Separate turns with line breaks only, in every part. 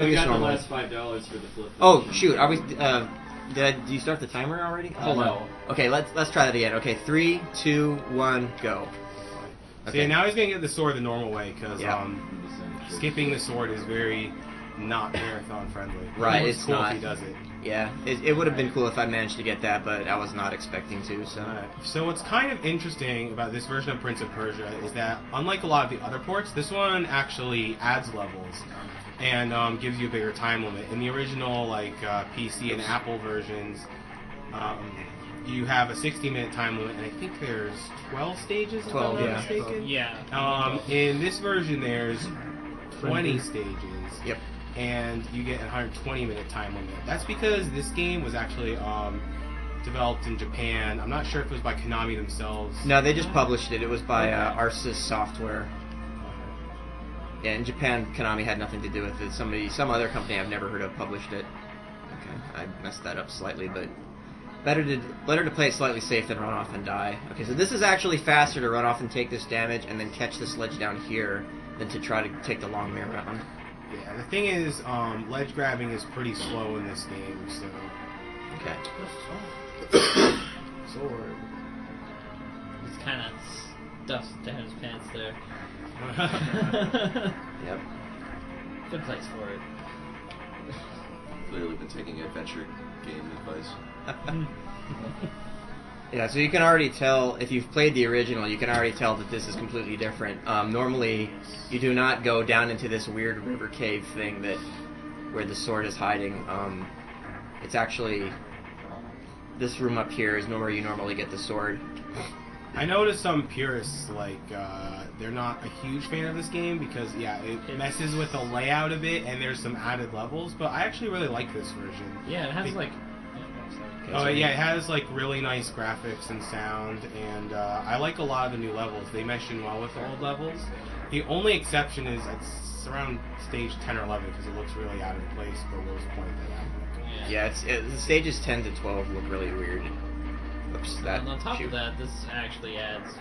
I got the
normal.
last $5 for the flip.
Oh shoot! Are we? Do you start the timer already? Hold on.
No.
Okay, let's try that again. Okay, 3, 2, 1, go.
Okay. See, now he's gonna get the sword the normal way because skipping the sword is very not marathon friendly.
Right,
It's cool
not.
if he does it.
Yeah, it would have been cool if I managed to get that, but I was not expecting to. So.
So what's kind of interesting about this version of Prince of Persia is that, unlike a lot of the other ports, this one actually adds levels and gives you a bigger time limit. In the original PC and Apple versions, you have a 60-minute time limit, and I think there's 12 stages.
12,
if I'm
yeah.
not mistaken.
Yeah.
In this version, there's 20 stages.
Yep.
And you get a 120-minute time limit. That's because this game was actually developed in Japan. I'm not sure if it was by Konami themselves.
No, they just published it. It was by Arsis Software. Yeah, in Japan, Konami had nothing to do with it. Some other company I've never heard of published it. Okay, I messed that up slightly, but better to play it slightly safe than run off and die. Okay, so this is actually faster to run off and take this damage and then catch the sledge down here than to try to take the long way around.
Yeah, the thing is, ledge grabbing is pretty slow in this game, so...
Okay.
Sword.
It's kind of stuffs down his pants there.
Yep.
Good place for it.
Clearly been taking adventure game advice.
Yeah, so you can already tell, if you've played the original, you can already tell that this is completely different. Normally, you do not go down into this weird river cave thing where the sword is hiding. It's actually, this room up here is where you normally get the sword.
I noticed some purists, they're not a huge fan of this game because, it messes with the layout a bit and there's some added levels, but I actually really like this version.
Yeah, it has
it has really nice graphics and sound, and I like a lot of the new levels. They mesh in well with the old levels. The only exception is it's around stage 10 or 11 because it looks really out of place for Will's point that
Yeah, the stages 10 to 12 look really weird. Oops,
and on top of that, this actually adds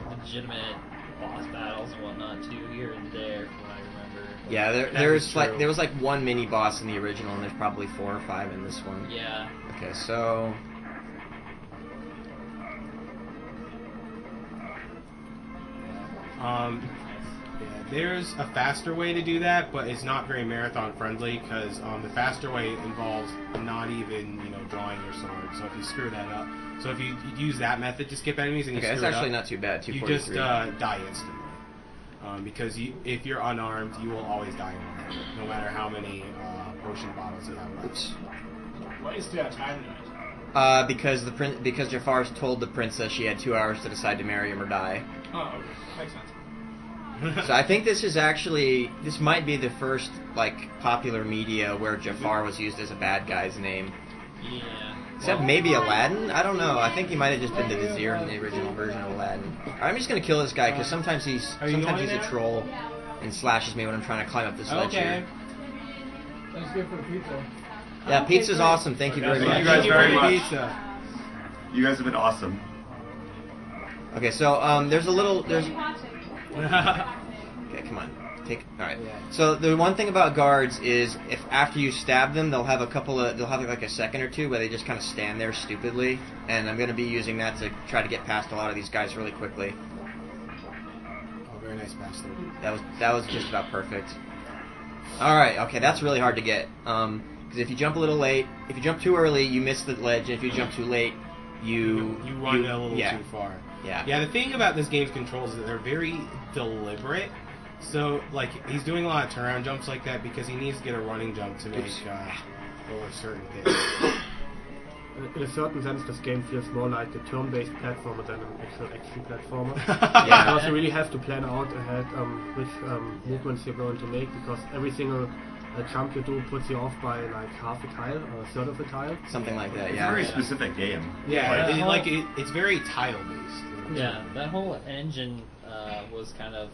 legitimate boss battles and whatnot too here and there, from what I remember.
Yeah, there was one mini boss in the original, and there's probably 4 or 5 in this one.
Yeah.
Okay, so
there's a faster way to do that, but it's not very marathon friendly because the faster way involves not even drawing your sword. So if you screw that up, so if you use that method to skip enemies and you screw
that's
it
actually
up,
not too bad.
you just die instantly. Because if you're unarmed, you will always die unarmed, no matter how many potion bottles you have left.
Oops.
Why is there a time limit?
Because Jafar told the princess she had 2 hours to decide to marry him or die.
Oh, okay. Makes sense.
So I think this might be the first popular media where Jafar was used as a bad guy's name.
Yeah.
Except maybe Aladdin? I don't know. I think he might have just been the vizier in the original version of Aladdin. I'm just gonna kill this guy because sometimes he's a troll and slashes me when I'm trying to climb up this ledge here.
Thanks again for the pizza.
Yeah, pizza's awesome. Thank you very much.
Thank you guys very much.
Pizza.
You guys have been awesome.
Okay, so there's okay, come on. Alright. So the one thing about guards is if after you stab them, they'll have a second or two where they just kind of stand there stupidly, and I'm going to be using that to try to get past a lot of these guys really quickly.
Oh, very nice pass through.
That was just about perfect. Alright, okay, that's really hard to get. Because if you jump a little late, if you jump too early, you miss the ledge, and if you jump too late, you
run a little too far.
Yeah.
Yeah, the thing about this game's controls is that they're very deliberate. So, he's doing a lot of turnaround jumps like that because he needs to get a running jump to make over certain things.
In a certain sense, this game feels more like a turn-based platformer than an actual action platformer.
Yeah.
Because you really have to plan out ahead which movements you're going to make, because every single jump you do puts you off by half a tile or a third of a tile.
Something like that,
It's
yeah.
a very specific game.
Yeah, it's very tile-based.
Yeah, that whole engine was kind of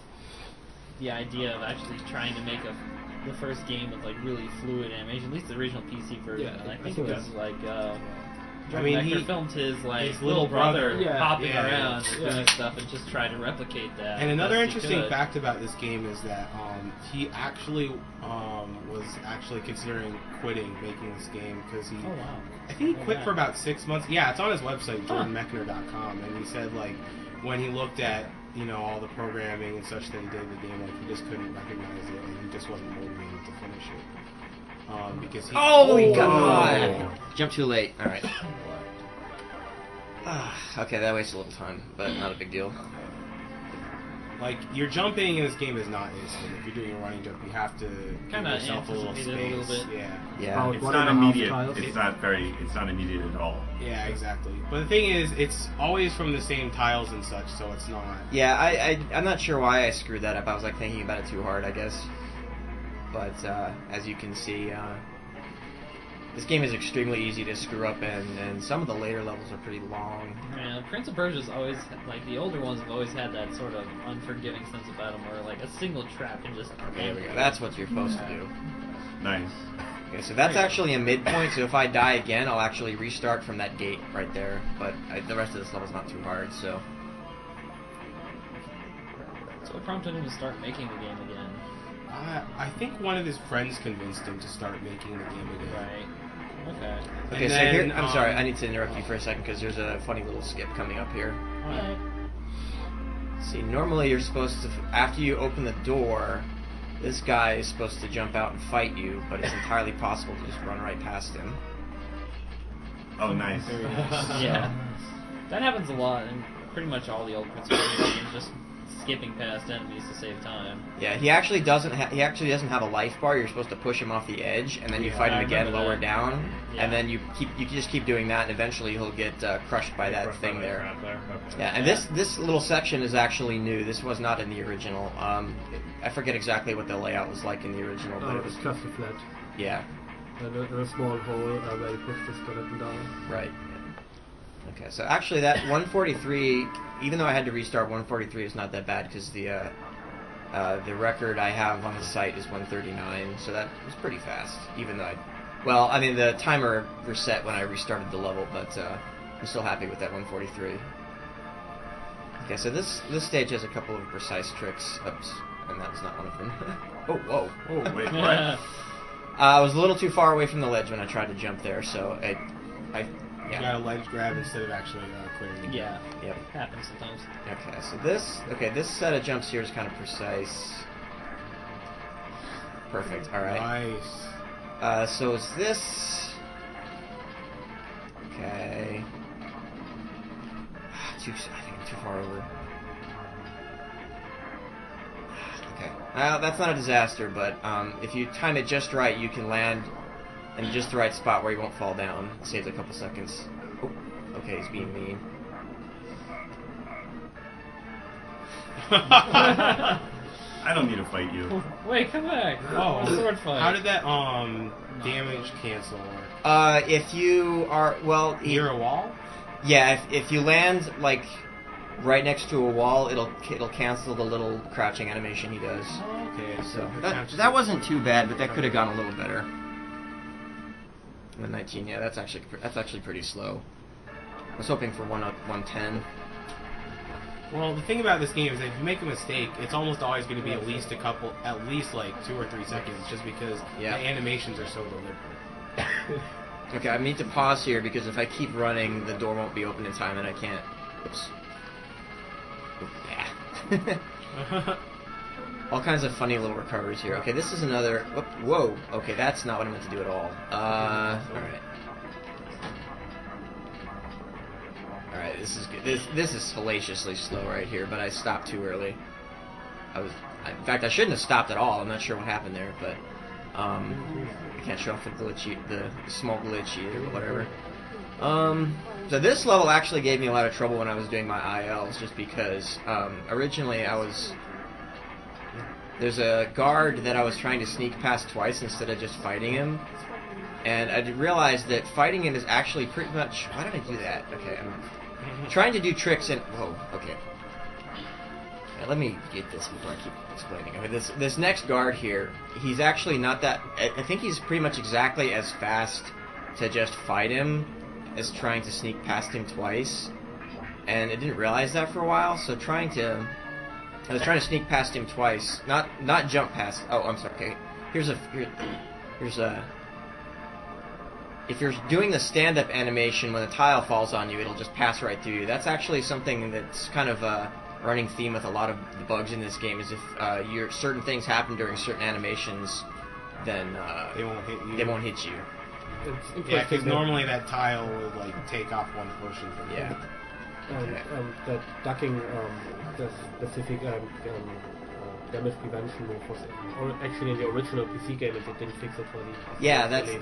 the idea of actually trying to make the first game with really fluid animation, at least the original PC version.
Yeah,
and I think it was
I mean,
Vector
he
filmed his
his
little brother
Yeah.
hopping
Yeah.
around
Yeah.
doing stuff and just tried to replicate that.
And another
best he
interesting
could.
fact about this game is that he actually was actually considering quitting making this game because he.
Oh wow.
I think he
Oh,
quit
wow.
for about 6 months. Yeah, it's on his website, jordanmechner.com, and he said like when he looked at all the programming and such that he did in the game, like he just couldn't recognize it, and he just wasn't motivated to finish it. Because he.
Oh my god! Jump too late. All right. Okay, that wastes a little time, but not a big deal.
Like, your jumping in this game is not instant. If you're doing a running jump, you have to give
Kinda
yourself a little space.
anticipate it a little bit.
Yeah.
Yeah.
About
It's
1.5
not immediate.
tiles.
It's not immediate at all.
Yeah, exactly. But the thing is, it's always from the same tiles and such, so it's not.
Yeah, I'm not sure why I screwed that up. I was like thinking about it too hard, I guess. But as you can see, this game is extremely easy to screw up in, and some of the later levels are pretty long.
Yeah, Prince of Persia's always, like, the older ones have always had that sort of unforgiving sense about them where, like, a single trap can just...
Okay, there we go. That's what you're supposed to do.
Nice.
Okay, so that's actually a midpoint, so if I die again, I'll actually restart from that gate right there. But the rest of this level's not too hard, so...
So what prompted him to start making the game again?
I think one of his friends convinced him to start making the game again.
Right. Okay.
Okay,
And
so
then,
here... I'm sorry, I need to interrupt you for a second, because there's a funny little skip coming up here.
Alright.
See, normally you're supposed to... After you open the door, this guy is supposed to jump out and fight you, but it's entirely possible to just run right past him.
Oh, nice.
Very nice.
Yeah. That happens a lot in pretty much all the old Prince of Persia games, just skipping past enemies to save time.
Yeah, he actually doesn't have a life bar. You're supposed to push him off the edge, and then you
Yeah,
fight him
I
again
remember
lower
that.
down,
Yeah.
and then you just keep doing that, and eventually he'll get crushed by that thing there. Yeah, and
Yeah.
this little section is actually new. This was not in the original. I forget exactly what the layout was like in the original, but it was
It's just a flat.
yeah,
And a small hole where you push the skeleton down.
right. Okay, so actually that 143, even though I had to restart, 143 is not that bad because the record I have on the site is 139, so that was pretty fast. Even though the timer reset when I restarted the level, but I'm still happy with that 143. Okay, so this stage has a couple of precise tricks. Oops, and that was not one of them. Oh, whoa.
Oh, wait, what?
I was a little too far away from the ledge when I tried to jump there, so
You got a ledge grab instead of actually clearing.
Yeah.
Yep.
Happens sometimes.
Okay, so this set of jumps here is kind of precise. Perfect. All right.
Nice.
So is this? Okay. I think I'm too far over. Okay. That's not a disaster, but if you time it just right, you can land in just the right spot where you won't fall down. It saves a couple seconds. Oh, okay, he's being mean.
I don't need to fight you.
Wait, come back.
Oh,
sword fight.
how did that damage cancel work?
If you are
Near a wall?
yeah, if you land like right next to a wall, it'll cancel the little crouching animation he does.
Oh, okay,
So that wasn't too bad, but that could have gone a little better. The 19, yeah, that's actually pretty slow. I was hoping for 110.
Well, the thing about this game is that if you make a mistake, it's almost always going to be at least like 2 or 3 seconds, just because
Yeah.
the animations are so deliberate.
Okay, I need to pause here because if I keep running, the door won't be open in time, and I can't. Oops. Yeah. All kinds of funny little recoveries here. Okay, this is another. Whoa. Okay, that's not what I meant to do at all. Alright. Alright, this is good. This is hellaciously slow right here, but I stopped too early. In fact, I shouldn't have stopped at all. I'm not sure what happened there, but I can't show off the small glitch either, but whatever. So this level actually gave me a lot of trouble when I was doing my ILs, just because originally there's a guard that I was trying to sneak past twice instead of just fighting him, and I realized that fighting him is actually pretty much. Why did I do that? Okay, I'm trying to do tricks and whoa. Okay. Let me get this before I keep explaining. Okay, this next guard here, he's actually not that. I think he's pretty much exactly as fast to just fight him as trying to sneak past him twice, and it didn't realize that for a while. So I was trying to sneak past him twice, not jump past. Oh, I'm sorry. Okay, here's a. If you're doing the stand-up animation when the tile falls on you, it'll just pass right through you. That's actually something that's kind of a running theme with a lot of the bugs in this game. Is if certain things happen during certain animations, then
They won't hit you.
they won't hit you.
It's
Yeah,
interesting
because
that-
normally that tile would like take off one portion from you.
Yeah.
and that ducking the specific damage prevention move was actually in the original PC game, and they didn't fix it for the.
Yeah,
release.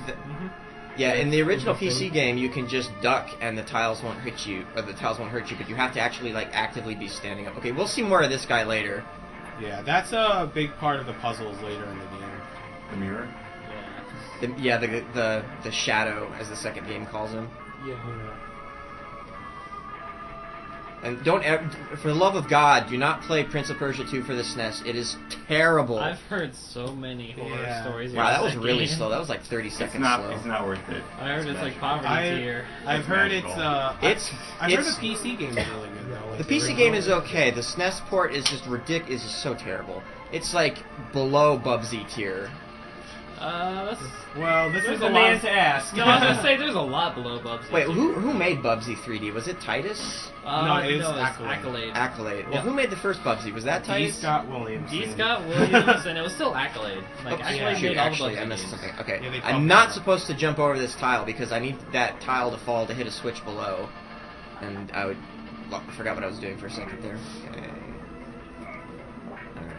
Yeah, in the original
Interesting.
PC game, you can just duck and the tiles won't hit you, or the tiles won't hurt you, but you have to actually like actively be standing up. Okay, we'll see more of this guy later.
Yeah, that's a big part of the puzzles later in the game.
The mirror?
The shadow, as the second game calls him.
Yeah.
And for the love of God, do not play Prince of Persia 2 for the SNES. It is terrible.
I've heard so many horror
Yeah.
stories.
Wow, that
about
was really
game.
slow. That was like 30
It's
seconds
not.
slow.
It's not worth it.
I heard it's like poverty tier.
I've heard it's
It's-
I've heard
it's-
the PC game is really good though.
The PC game is okay. The SNES port is just ridiculous. Is just so terrible. It's like below Bubsy tier.
That's...
Well, this
There's
is
a
a
man
lot.
to ask.
No, I was gonna say there's a lot below Bubsy.
Wait, who made Bubsy 3D? Was it Titus?
No, it is
it's
Accolade.
Accolade. Well,
Yeah.
who made the first Bubsy? Was that
D.
Titus?
Scott Williams.
D. Scott Williams, and it was still Accolade. Like,
Oh,
Accolade
shoot,
made all the
actually,
Bubsy
I missed
games.
something. Okay,
Yeah, they
I'm
called
not
it.
supposed to jump over this tile because I need that tile to fall to hit a switch below, and I forgot what I was doing for a second there. Okay. All right.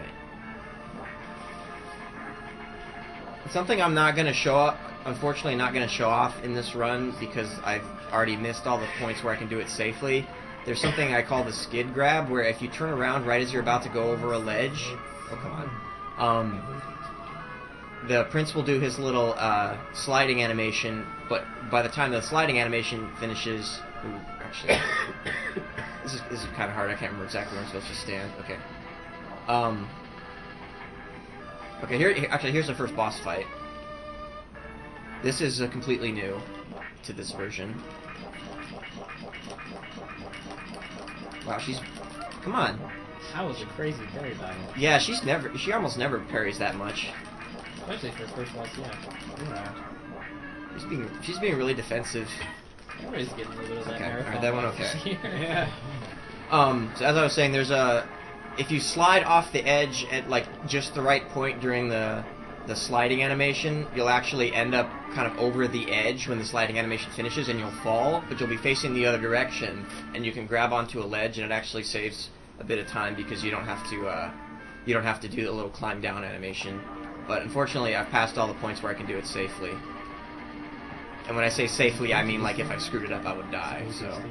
Something I'm not going to show up. Unfortunately, not going to show off in this run because I've already missed all the points where I can do it safely. There's something I call the skid grab, where if you turn around right as you're about to go over a ledge, oh come on, the prince will do his little sliding animation, but by the time the sliding animation finishes, ooh, actually, this is kind of hard. I can't remember exactly where I'm supposed to stand. Okay, okay. Here's the first boss fight. This is completely new to this version. Wow, come on.
That was a crazy parry battle.
Yeah, she almost never parries that much.
Especially for first ones, yeah.
She's being really defensive.
Everybody's getting a little bit of that
Okay,
marathon.
alright, that one
punch
okay.
here.
Yeah.
So as I was saying, if you slide off the edge at like just the right point during the sliding animation, you'll actually end up kind of over the edge when the sliding animation finishes, and you'll fall, but you'll be facing the other direction, and you can grab onto a ledge, and it actually saves a bit of time because you don't have to do the little climb down animation. But unfortunately, I've passed all the points where I can do it safely. And when I say safely, I mean like if I screwed it up, I would die. So.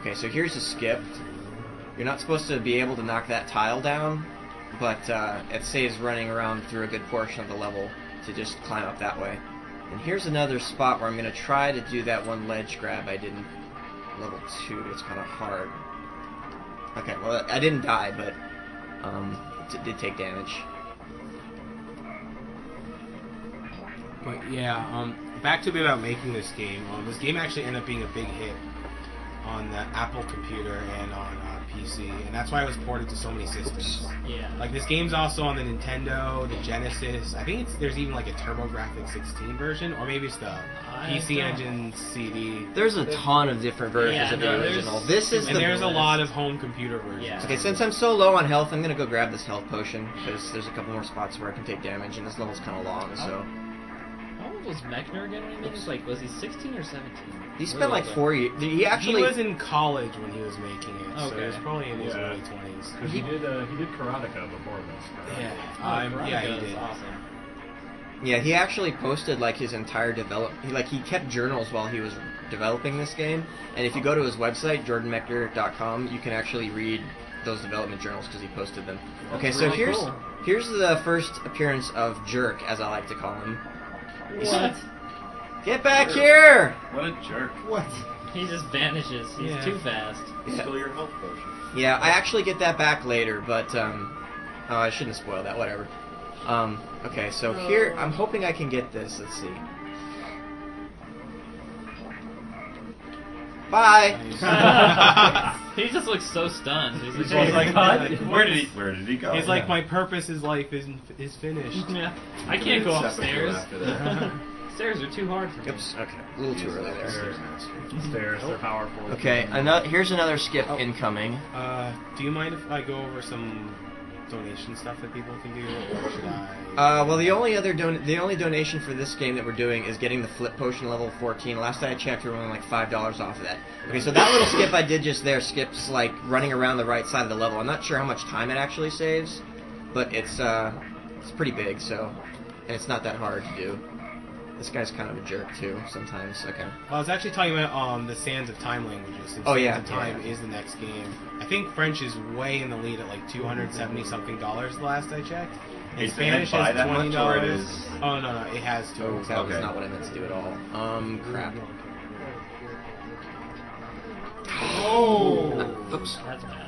Okay, so here's a skip. You're not supposed to be able to knock that tile down, but it saves running around through a good portion of the level to just climb up that way. And here's another spot where I'm going to try to do that one ledge grab I did in level 2. It's kind of hard. Okay, well, I didn't die, but it did take damage.
But yeah, back to a bit about making this game. This game actually ended up being a big hit on the Apple computer and on PC, and that's why it was ported to so many systems.
Yeah.
Like this game's also on the Nintendo, the Genesis. I think there's even like a TurboGrafx 16 version, or maybe it's the PC Engine CD.
There's a ton of different versions
Yeah,
of
no,
the
there's-
original. This is
And
the
there's a lot of home computer versions.
Yeah.
Okay, since I'm so low on health, I'm gonna go grab this health potion because there's a couple more spots where I can take damage, and this level's kind of long. So
How old was Mechner again when he made this? Like, was he 16 or 17?
he spent like 4 years. He actually
He was in college when he was making it, so he was
Okay.
probably in his
Yeah.
early 20s.
Because he did Karateka before this. Right?
Yeah, yeah, he did.
Awesome.
Yeah, he actually posted like his entire he kept journals while he was developing this game. And if you go to his website, jordanmechner.com, you can actually read those development journals because he posted them. Okay, so
really cool.
here's the first appearance of Jerk, as I like to call him.
What?
Get back here!
What a jerk.
What?
He just vanishes. He's
Yeah.
too fast.
Yeah.
Steal your health potion.
Yeah, I actually get that back later, but oh, I shouldn't spoil that. Whatever. Okay, so here I'm hoping I can get this. Let's see. Bye.
He just looks so stunned. He's
He's
like,
like,
"What?"
Where did he go?
He's like, my purpose in life is finished.
Yeah. I can't go
Acceptable
upstairs.
after that.
Stairs are too hard for me.
Oops. Okay. A little too early there.
Stairs, they're powerful.
Okay. Here's another skip incoming.
Do you mind if I go over some donation stuff that people can do, or should I?
Well, the only donation for this game that we're doing is getting the flip potion level 14. Last I checked, we were only like $5 off of that. Okay, so that little skip I did just there skips like running around the right side of the level. I'm not sure how much time it actually saves, but it's pretty big, so and it's not that hard to do. This guy's kind of a jerk too sometimes. Okay.
Well, I was actually talking about the Sands of Time languages. And
Oh,
Sands
yeah,
of Time
yeah.
is the next game. I think French is way in the lead at like $270 something the last I checked. And
Is it
Spanish
meant by
is
that much, or it
$20.
is-
Oh no, it has to.
Oh, that was
Okay.
not what I meant to do at all. Crap.
Oh!
Oops.
That's bad.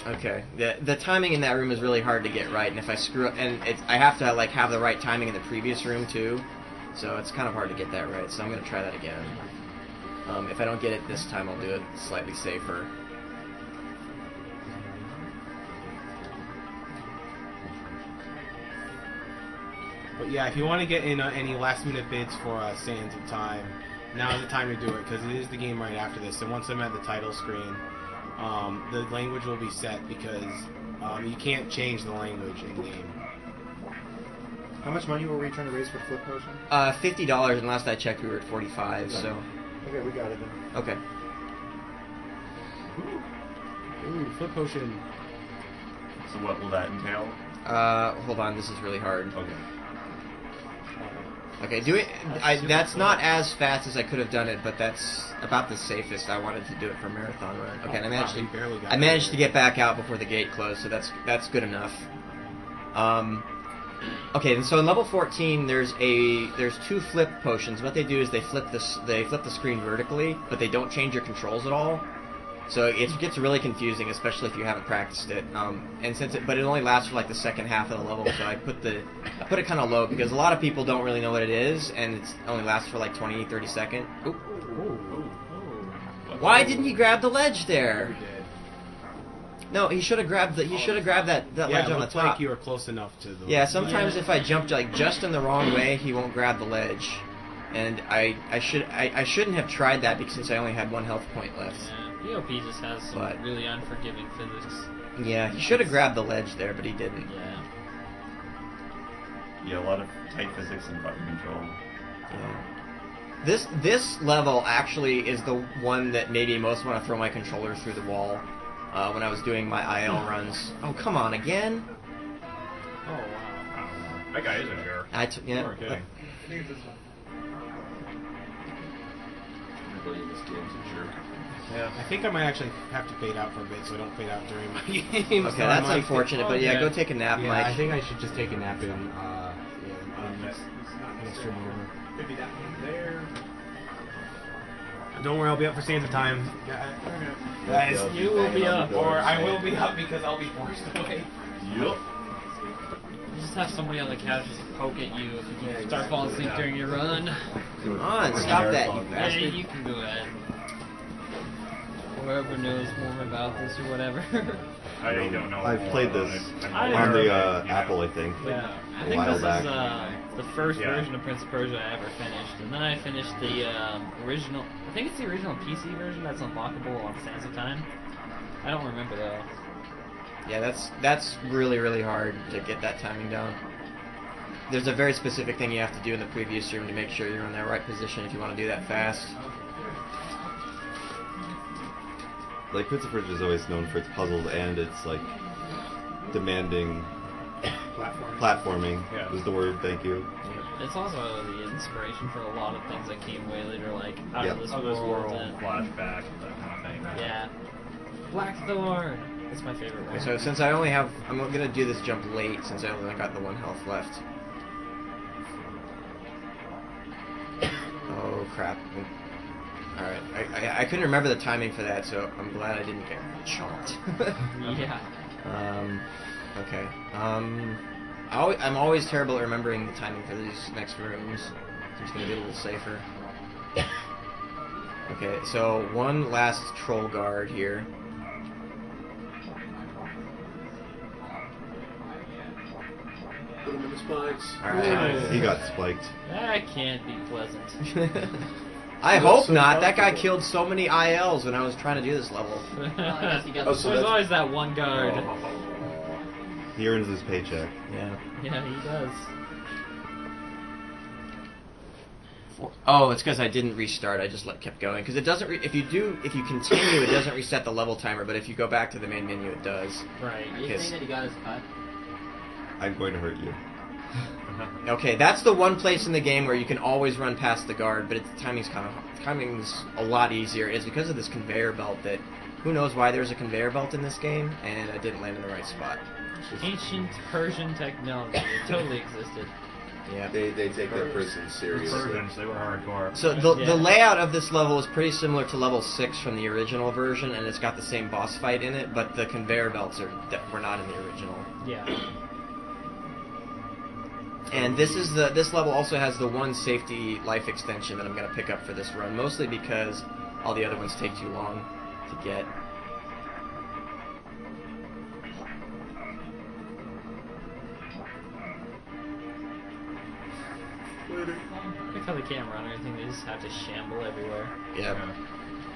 Okay. The timing in that room is really hard to get right, and if I screw up, and I have to like have the right timing in the previous room too, so it's kind of hard to get that right. So I'm gonna try that again. If I don't get it this time, I'll do it slightly safer.
But yeah, if you want to get in any last minute bids for Sands of Time, now's the time to do it because it is the game right after this. And once I'm at the title screen, the language will be set because you can't change the language in game.
How much money were we trying to raise for Flip Potion?
$50, and last I checked, we were at 45. So
Okay, we got it then.
okay.
Ooh, Flip Potion.
So what will that entail?
Hold on, this is really hard.
Okay.
Okay, that's not as fast as I could have done it, but that's about the safest I wanted to do it for marathon run. Okay, and I managed to get back out before the gate closed, so that's good enough. Okay, and so in level 14, there's two flip potions. What they do is they flip the screen vertically, but they don't change your controls at all. So it gets really confusing, especially if you haven't practiced it. But it only lasts for like the second half of the level, so I put it kind of low because a lot of people don't really know what it is, and it only lasts for like 20-30 seconds. Oop. Why didn't he grab the ledge there? No, he should have grabbed that ledge on the top.
Like you were close enough to the.
Yeah, sometimes if I jump like just in the wrong way, he won't grab the ledge, and I shouldn't have tried that because since I only had one health point left.
Yeah, POP just has some really unforgiving physics.
Yeah, he should have grabbed the ledge there, but he didn't.
Yeah.
Yeah, a lot of tight physics and button control.
Yeah. This level actually is the one that made me most want to throw my controller through the wall when I was doing my IL runs. Oh, come on, again?
Oh, wow. That guy is a jerk.
Yeah.
You weren't kidding.
Everybody in this game's a jerk.
Yeah.
I think I might actually have to fade out for a bit, so I don't fade out during my game.
Okay, that's unfortunate, but yeah, go take a nap,
Yeah,
Mike.
I think I should just take a nap in next stream over.
Maybe that one there.
Don't worry, I'll be up for Sands of Time. Guys,
You will be up.
or I will be up because I'll be forced away.
Yup.
You just have somebody on the couch just poke at you if you start falling asleep during your run.
Come on, stop that, you
Yeah,
bastard.
you can go ahead. Whoever knows more about this or whatever.
I don't know.
I've played this
I
on the
heard, you know.
Apple, I think.
Yeah, I
A
think
while
this
back.
is the first
Yeah.
version of Prince of Persia I ever finished, and then I finished the original. I think it's the original PC version that's unlockable on Sands of Time. I don't remember though.
Yeah, that's really, really hard to get that timing down. There's a very specific thing you have to do in the previous room to make sure you're in the right position if you want to do that fast.
Like, Prince of Persia is always known for its puzzles and its, like, demanding platforming
Yeah.
was the word, thank you.
It's also the inspiration for a lot of things that came way later, like Out
Yep.
of This
Oh, this
World.
world,
And,
flashback, that kind of thing.
yeah. Blackthorn. That's my favorite one.
Okay, so since I'm gonna do this jump late since I only got the one health left. Oh crap. Alright, I couldn't remember the timing for that, so I'm glad I didn't get chomped.
Yeah.
Okay. I'm always terrible at remembering the timing for these next rooms. I'm just gonna be a little safer. Okay, so one last troll guard here.
Put him in the spikes.
Alright.
He got spiked.
That can't be pleasant.
I hope not. That guy killed so many ILs when I was trying to do this level.
I guess he got
Oh, so
There's
that's-
always that one guard.
He earns his paycheck.
Yeah.
Yeah, he does.
Oh, it's because I didn't restart. I just kept going because it doesn't. If you continue, it doesn't reset the level timer. But if you go back to the main menu, it does.
Right.
You
Yes.
think that he got his cut?
I'm going to hurt you.
Okay, that's the one place in the game where you can always run past the guard, but timing's a lot easier. It's because of this conveyor belt that who knows why there's a conveyor belt in this game, and I didn't land in the right spot.
Ancient Persian technology. It totally existed.
Yeah.
They take their prison seriously.
Persians, they were hardcore.
So the layout of this level is pretty similar to level 6 from the original version, and it's got the same boss fight in it, but the conveyor belts were not in the original.
Yeah.
And this level also has the one safety life extension that I'm going to pick up for this run, mostly because all the other ones take too long to get.
Look how they can't run or anything. They just have to shamble everywhere.
Yep.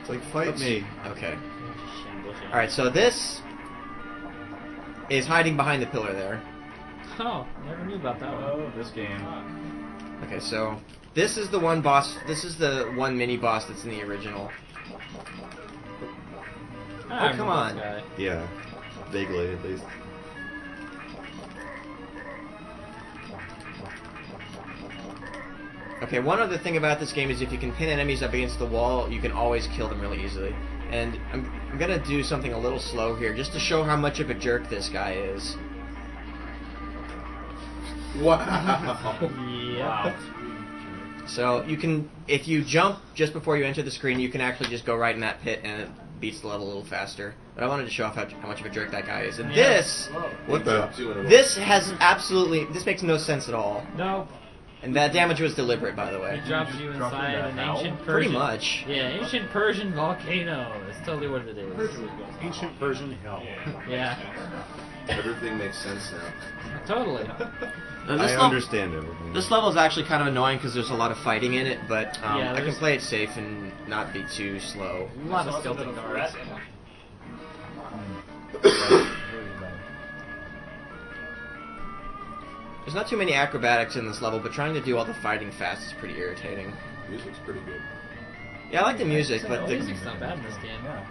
It's like, fight me.
Okay.
Just shamble.
Alright, so this is hiding behind the pillar there.
Oh, never knew about that one.
Oh, this game.
Okay, so this is the one boss. This is the one mini boss that's in the original.
I
Oh, come
remember
on.
this guy.
Yeah. Vaguely, at least.
Okay, one other thing about this game is if you can pin enemies up against the wall, you can always kill them really easily. And I'm gonna do something a little slow here, just to show how much of a jerk this guy is.
Wow.
Yeah.
So you can, if you jump just before you enter the screen, you can actually just go right in that pit and it beats the level a little faster. But I wanted to show off how much of a jerk that guy is. And
Yeah.
this
What the?
this makes no sense at all.
No,
And that damage was deliberate, by the way.
he drops you
Dropped
inside
into
an
hell?
ancient Persian.
Pretty much.
Yeah, ancient Persian volcano. That's totally what it is.
Ancient Persian hell.
Yeah,
Everything makes sense now.
totally.
This
I understand everything.
This level is actually kind of annoying because there's a lot of fighting in it, but
Yeah,
I can
there's-
play it safe and not be too slow.
A lot of skeleton guards.
There's not too many acrobatics in this level, but trying to do all the fighting fast is pretty irritating.
Music's pretty good.
Yeah, I like the music, but
the
the
music's not bad in this game.
Yeah.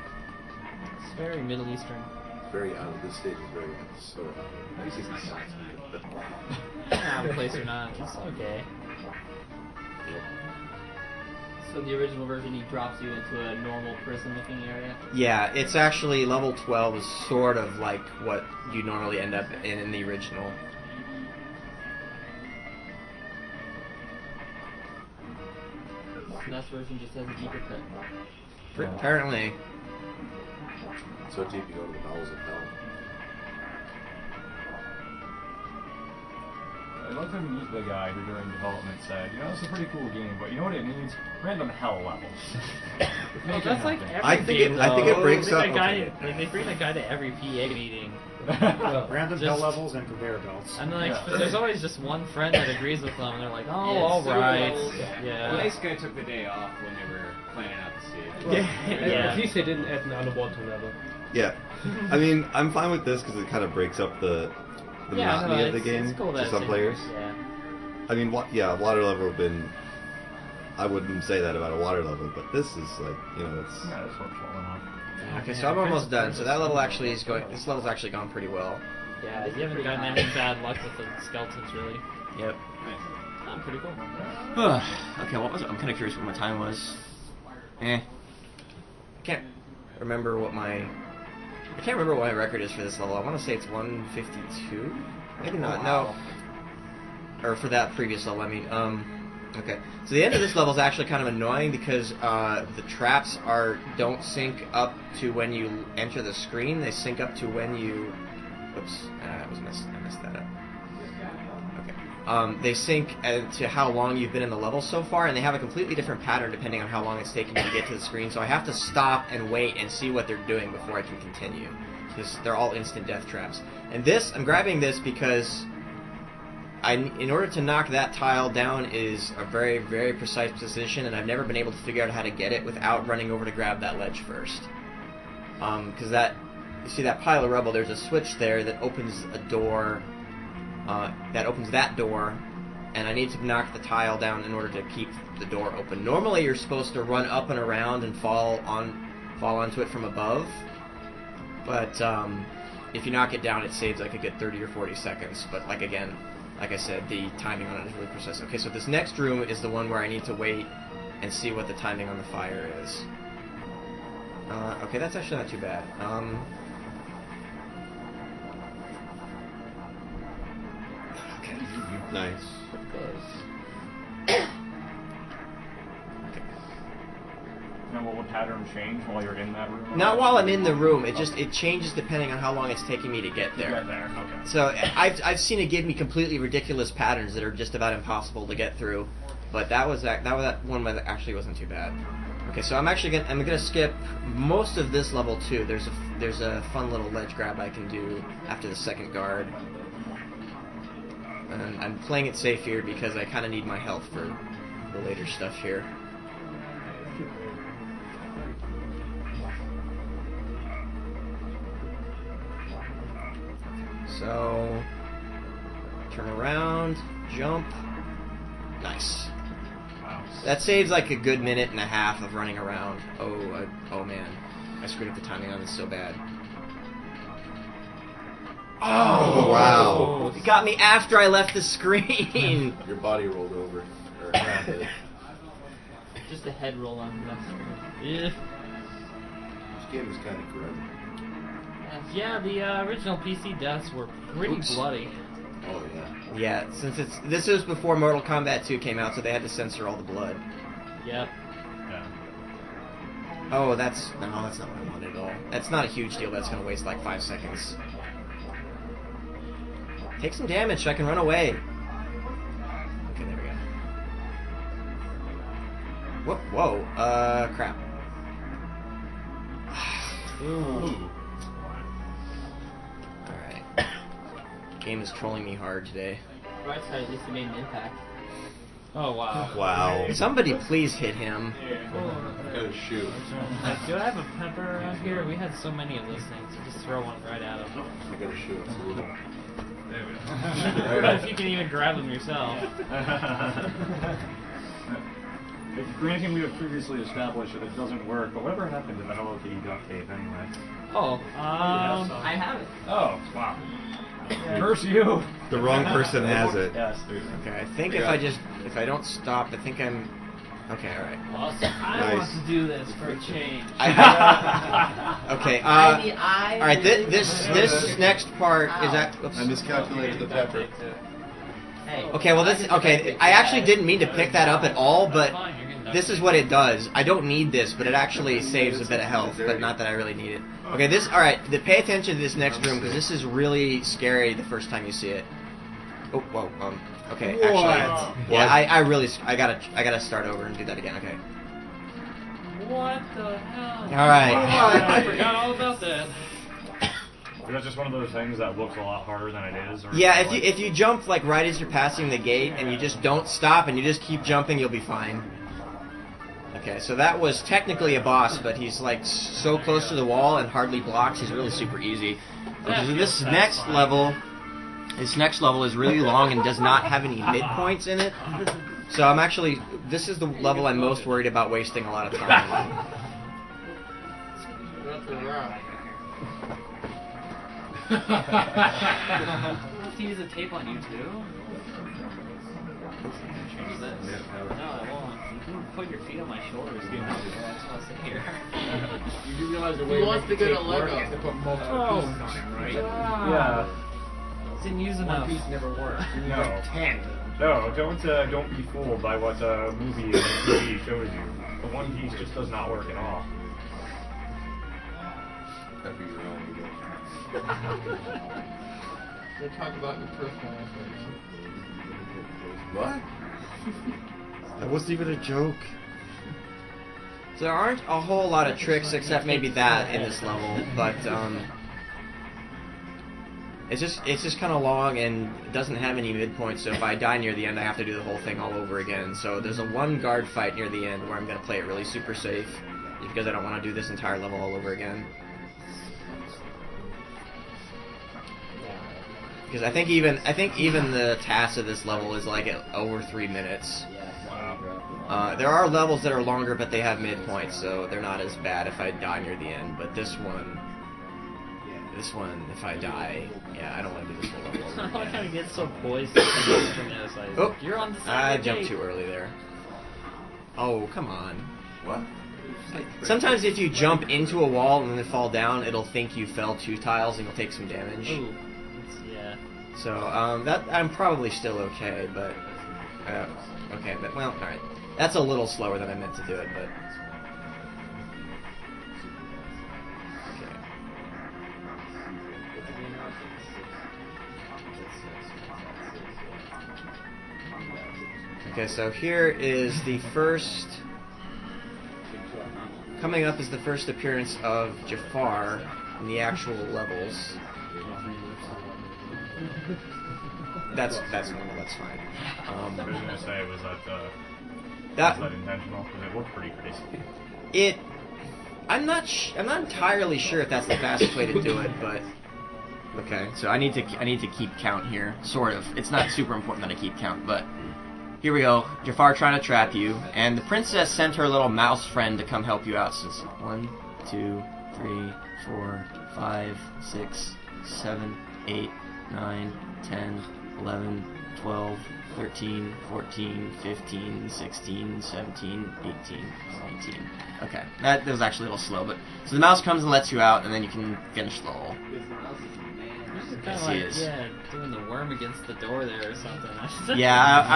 It's very Middle Eastern.
Very out of this stage is very so. Music's not good.
Out of place or not, it's okay.
So the original version, he drops you into a normal prison-looking area.
yeah, it's actually level 12 is sort of like what you normally end up in the original.
So that version just has a deeper cut.
Apparently.
So deep you go to the bowels of hell.
I love him meet the guy who during development said, you know, it's a pretty cool game, but you know what it needs? Random hell levels.
Well, that's like every
I think
game,
I think
though.
it breaks
They
up.
bring that guy, like, they bring that guy to every PA meeting.
Random
Just-
hell levels and conveyor belts.
And like,
Yeah.
there's always just one friend that agrees with them, and they're like, "Oh,
Yeah,
all
super
right,
levels.
yeah."
The nice guy took the day off when they were planning out the stage.
Well,
Yeah.
At least they didn't add an underwater level.
Yeah. I mean, I'm fine with this because it kind of breaks up the
Yeah,
monotony
no,
of the
it's
game
cool that
to
it's
some
in
players.
there, Yeah.
I mean, water level have been. I wouldn't say that about a water level, but this is like, you know, it's.
Yeah, this one's falling off.
Okay, so I'm almost done. So that level actually is going. This level's actually gone pretty well.
Yeah, you haven't gotten any bad luck with the skeletons, really.
Yep.
Oh, pretty cool.
Okay, what was it? I'm kind of curious what my time was. I can't remember what my. I can't remember what my record is for this level. I want to say it's 152. Maybe not. No. Or for that previous level, I mean. Okay. So the end of this level is actually kind of annoying because the traps don't sync up to when you enter the screen. They sync up to when you. Oops. I messed that up. Okay. they sync to how long you've been in the level so far, and they have a completely different pattern depending on how long it's taking you to get to the screen. So I have to stop and wait and see what they're doing before I can continue. Because they're all instant death traps. And this, I'm grabbing this because in order to knock that tile down is a very, very precise position, and I've never been able to figure out how to get it without running over to grab that ledge first. Because you see that pile of rubble, there's a switch there that opens a door, that door, and I need to knock the tile down in order to keep the door open. Normally you're supposed to run up and around and fall onto it from above, but if you knock it down it saves like a good 30 or 40 seconds, but like I said, the timing on it is really precise. Okay, so this next room is the one where I need to wait and see what the timing on the fire is. Okay, that's actually not too bad. Okay.
Nice.
Now, will the pattern change while you're in that room?
Not while I'm in the room. It changes depending on how long it's taking me to get there.
Okay.
So I've seen it give me completely ridiculous patterns that are just about impossible to get through, but that one that actually wasn't too bad. Okay, so I'm gonna skip most of this level too. There's a fun little ledge grab I can do after the second guard, and I'm playing it safe here because I kind of need my health for the later stuff here. So, turn around, jump, nice.
Wow.
That saves like a good minute and a half of running around. Oh man, I screwed up the timing on this so bad. Oh wow! It got me after I left the screen.
Your body rolled over. Or
Just a head roll on the screen.
Yeah.
This game is kind of grim.
Yeah, the original PC deaths were pretty bloody.
Oh yeah.
Yeah, since this was before Mortal Kombat 2 came out, so they had to censor all the blood.
Yep.
Yeah.
Oh, that's not what I wanted at all. That's not a huge deal. That's gonna waste like 5 seconds. Take some damage so I can run away. Okay, there we go. Whoa, crap.
Ooh.
Alright. Game is trolling me hard today.
Right side, at least it made an impact.
Oh wow.
Wow.
Somebody please hit him.
Gotta shoot.
Like, do I have a pepper around here? We had so many of those things. So just throw one right at him.
I gotta shoot.
There we
If you can even grab them yourself.
Granted, we have previously established that it doesn't work, but whatever happened to the Hello Kitty duct tape anyway?
Oh,
I have it.
Oh, wow. Curse you!
The wrong person has it.
Yes.
Okay, I think if I don't stop, I think I'm... Okay, alright.
awesome. I want to do this for a change.
Okay,
I
alright, this next part is that... Oops.
I miscalculated the pepper.
Hey.
Okay, well I actually didn't mean to pick that up at all, but this is what it does. I don't need this, but it actually saves a bit of health, but not that I really need it. Okay, alright, pay attention to this next room, because this is really scary the first time you see it. Oh, whoa, okay, actually, yeah, I gotta start over and do that again, okay.
What the hell?
Alright.
I forgot all about that.
Is that just one of those things that looks a lot harder than it is? Or
Yeah, if you jump like right as you're passing the gate and you just don't stop and you just keep jumping, you'll be fine. Okay, so that was technically a boss, but he's like so close to the wall and hardly blocks. He's really super easy. Okay, so this next level is really long and does not have any midpoints in it. So this is the level I'm most worried about wasting a lot of time on.
have to use a tape on you too? Change this. No, I won't. You can put your feet on my shoulders. You know, that's what I sit here.
You do realize the way
He
you
wants
make
to
the
go to
tape work
Lego.
is to put multiple pieces on it, right?
Yeah.
Didn't use
One
enough.
piece never works. You need
No.
like 10.
No, don't be fooled by what the movie and TV shows you. The one piece just does not work at all.
Pepper your own.
They talk about your personal aspects.
What?
That wasn't even a joke.
So there aren't a whole lot of tricks except maybe that in this level, but it's just kind of long and it doesn't have any midpoints. So if I die near the end, I have to do the whole thing all over again. So there's a one guard fight near the end where I'm gonna play it really super safe because I don't want to do this entire level all over again. Because I think even the task of this level is like over 3 minutes. There are levels that are longer, but they have midpoints, so they're not as bad if I die near the end. But this one, if I die, yeah, I don't want to do this whole level over
I'm
again.
trying to get so poised from the other side.
Oh,
You're on the
I
side of the
jumped
gate.
too early there. Oh, come on.
What?
Sometimes if you jump into a wall and then fall down, it'll think you fell 2 tiles and you'll take some damage.
Ooh, yeah.
So that I'm probably still okay, but okay, but well, all right. That's a little slower than I meant to do it, but okay. So here is the first. Coming up is the first appearance of Jafar in the actual levels. That's normal. That's fine.
I was gonna say, was that intentional? Because it looked pretty crazy.
I'm not entirely sure if that's the fastest way to do it, but okay. So I need to keep count here, sort of. It's not super important that I keep count, but here we go. Jafar trying to trap you, and the princess sent her little mouse friend to come help you out. So it's 1, 2, 3, 4, 5, 6, 7, 8, 9, 10, 11, 12, 13, 14, 15, 16, 17, 18, 19. Okay, that was actually a little slow, but so the mouse comes and lets you out, and then you can finish the hole.
Kind of like, doing the worm against the door there or something.
Yeah,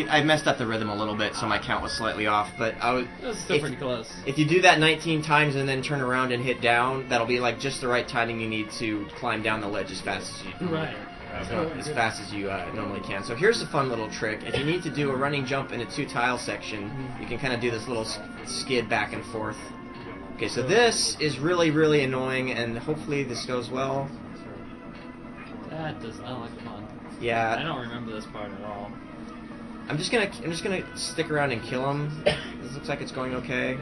I messed up the rhythm a little bit, so my count was slightly off, but
It was still pretty close.
If you do that 19 times and then turn around and hit down, that'll be like just the right timing you need to climb down the ledge as fast as you
Right.
normally can. So here's a fun little trick. If you need to do a running jump in a 2-tile section, you can kind of do this little skid back and forth. Okay, so this is really, really annoying, and hopefully this goes well.
That does not look fun.
Yeah.
I don't remember this part at all.
I'm just gonna stick around and kill him. This looks like it's going okay.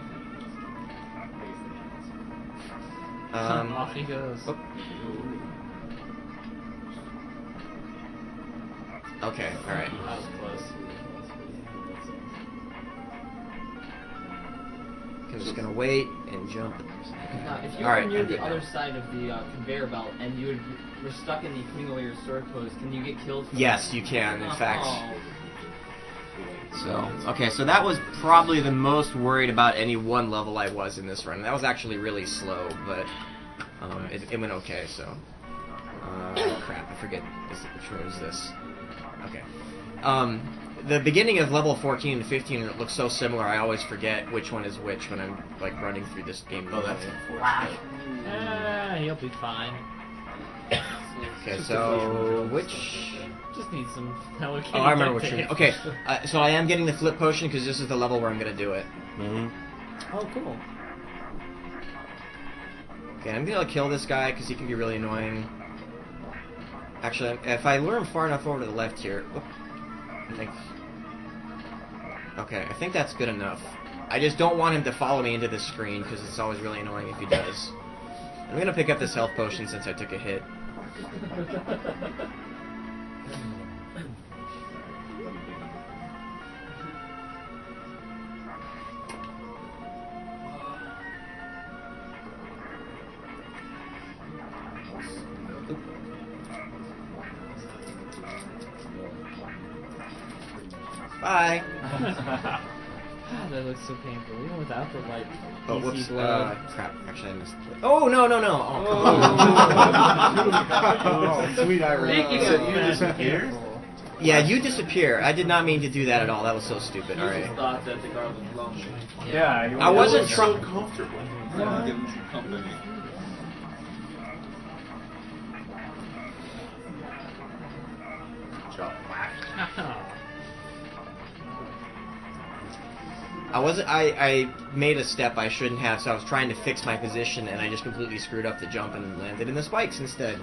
Off he goes.
Oh. Okay, alright.
That was close.
I'm just gonna wait and jump.
Now, if you
All
were
right,
near
I'm
the
good
other
now.
side of the conveyor belt and you were stuck in the coming away your sword pose, can you get killed? From
Yes,
that?
you can, in fact.
Oh.
So, okay, so that was probably the most worried about any one level I was in this run. That was actually really slow, but it went okay, so. Crap, I forget which one is this. Okay. The beginning of level 14 and 15 it looks so similar, I always forget which one is which when I'm, like, running through this game.
Oh, that's unfortunate.
He'll be fine.
Okay, so, which...
Just need some allocated
Oh, I remember
duct
which one.
tape.
Okay, so I am getting the flip potion because this is the level where I'm going to do it.
Mm-hmm.
Oh, cool.
Okay, I'm going to kill this guy because he can be really annoying. Actually, if I lure him far enough over to the left here... Whoop, I think... Okay, I think that's good enough. I just don't want him to follow me into this screen because it's always really annoying if he does. I'm going to pick up this health potion since I took a hit. Bye.
God, that looks so painful, even without the like.
Oh,
PC
whoops.
blood.
Crap. Actually, I missed. Oh, no, no, no.
Oh, sweet irony.
Speaking
So
of
you
fast,
disappeared?
careful.
Yeah, you disappear. I did not mean to do that at all. That was so stupid. All right.
Thought that the guard was lonely.
Yeah, you
I wasn't
so
trying.
comfortable.
Give him some company.
Chop.
I made a step I shouldn't have, so I was trying to fix my position, and I just completely screwed up the jump and landed in the spikes instead.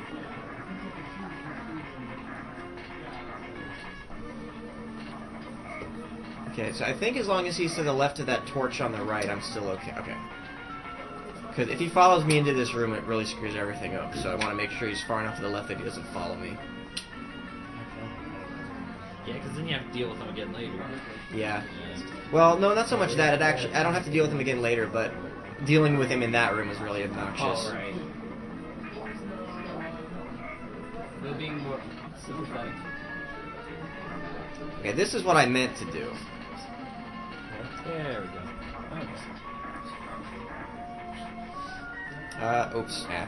Okay, so I think as long as he's to the left of that torch on the right, I'm still okay. Okay. Because if he follows me into this room, it really screws everything up. So I want to make sure he's far enough to the left that he doesn't follow me.
Yeah, because then you have to deal with him again later.
Yeah. Well, no, not so much that. It actually, I don't have to deal with him again later, but dealing with him in that room is really obnoxious.
Oh, right.
They're being more sympathetic.
Okay, this is what I meant to do.
There we go.
Oops. Yeah,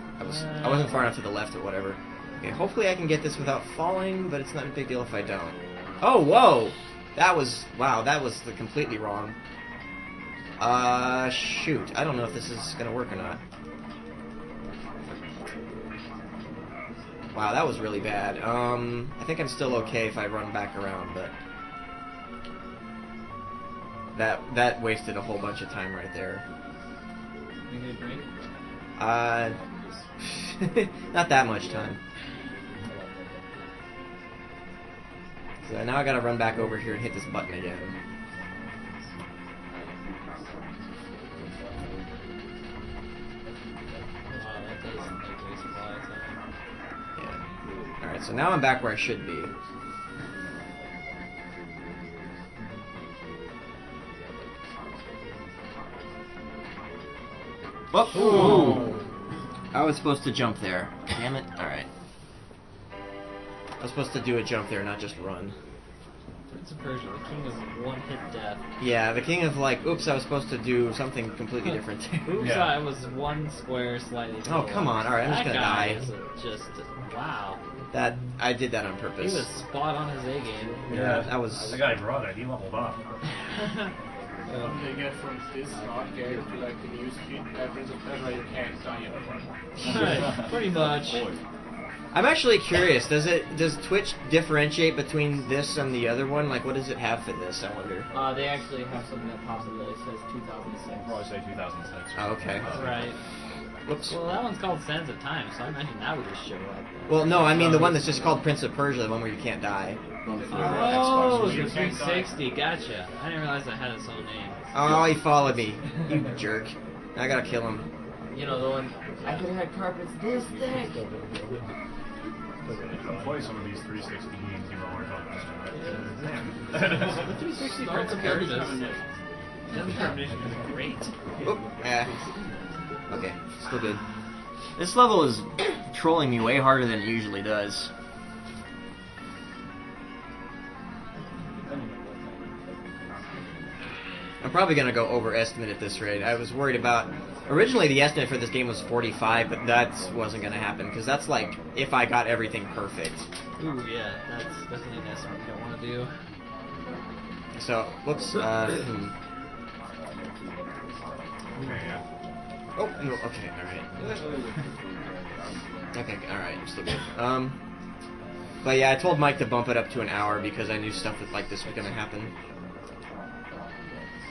I wasn't far enough to the left or whatever. Okay, hopefully I can get this without falling, but it's not a big deal if I don't. Oh, whoa! Wow, that was completely wrong. Shoot. I don't know if this is gonna work or not. Wow, that was really bad. I think I'm still okay if I run back around, but... That wasted a whole bunch of time right there.
You need a drink?
Not that much time. So now I gotta run back over here and hit this button again.
Wow, that does like waste a lot of time.
Yeah. Alright, so now I'm back where I should be.
Ooh.
I was supposed to jump there. Damn it. Alright. I was supposed to do a jump there, not just run.
Prince of Persia, the king of one-hit death.
Yeah, the king of like, oops, I was supposed to do something completely different.
Oops,
Yeah.
I was one square slightly
Oh,
below.
come on. Alright, I'm just
That
gonna
guy
die.
is just, wow.
I did that on
He
purpose.
was spot on his A game.
Yeah, that was...
The guy brought it. He leveled up.
They get from this smart game to like the new speed Prince of Persia, you can't die anymore.
Pretty much.
I'm actually curious. Does Twitch differentiate between this and the other one? Like, what does it have for this? I wonder.
They actually have something that pops up that says 2006.
Probably say 2006.
Oh, okay.
Right.
Whoops.
Well, that one's called Sands of Time, so I imagine that would just show up.
Well, no, I mean the one that's just called Prince of Persia, the one where you can't die.
Oh,
Xbox,
the
you can't
360. Gotcha. I didn't realize that had its own name.
Oh, he followed me. You jerk. I gotta kill him.
You know, the one, I could have had carpets this thick.
Play some of these 360 games you were on.
The 360 Prince of Persia. That determination is great.
Oop. Okay, still good. This level is trolling me way harder than it usually does. I'm probably gonna go overestimate at this rate. I was worried about... Originally the estimate for this game was 45, but that wasn't gonna happen, because that's like, if I got everything perfect.
Ooh, yeah, that's definitely an estimate you don't want to do.
So, whoops, Oh, no, okay, alright. Okay, alright, I'm still good. But yeah, I told Mike to bump it up to an hour because I knew stuff like this was gonna happen.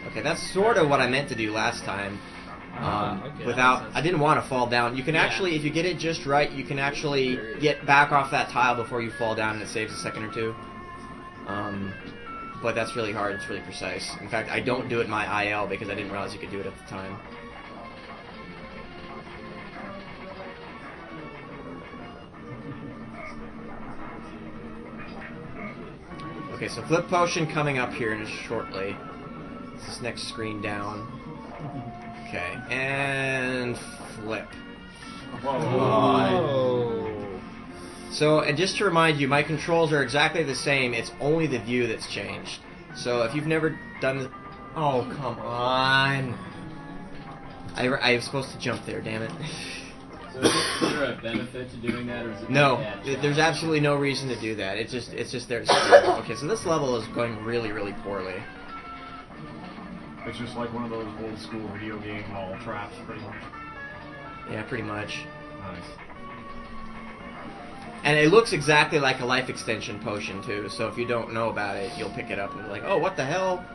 Okay, that's sort of what I meant to do last time.
Okay,
Without, I didn't want to fall down. You can actually, if you get it just right, you can actually get back off that tile before you fall down, and it saves a second or two. But that's really hard. It's really precise. In fact, I don't do it in my IL because I didn't realize you could do it at the time. Okay, so flip potion coming up here in shortly. This next screen down. Okay, and flip.
Whoa.
So, and just to remind you, my controls are exactly the same. It's only the view that's changed. So if you've never done the... Oh, come on. I was supposed to jump there, damn it.
So is there a benefit to doing that, or is it
No,
bad?
there's absolutely no reason to do that. It's just there to screw. Okay, so this level is going really, really poorly.
It's just like one of those old school video game wall traps, pretty much.
Yeah, pretty much.
Nice.
And it looks exactly like a life extension potion, too, so if you don't know about it, you'll pick it up and be like, oh, what the hell?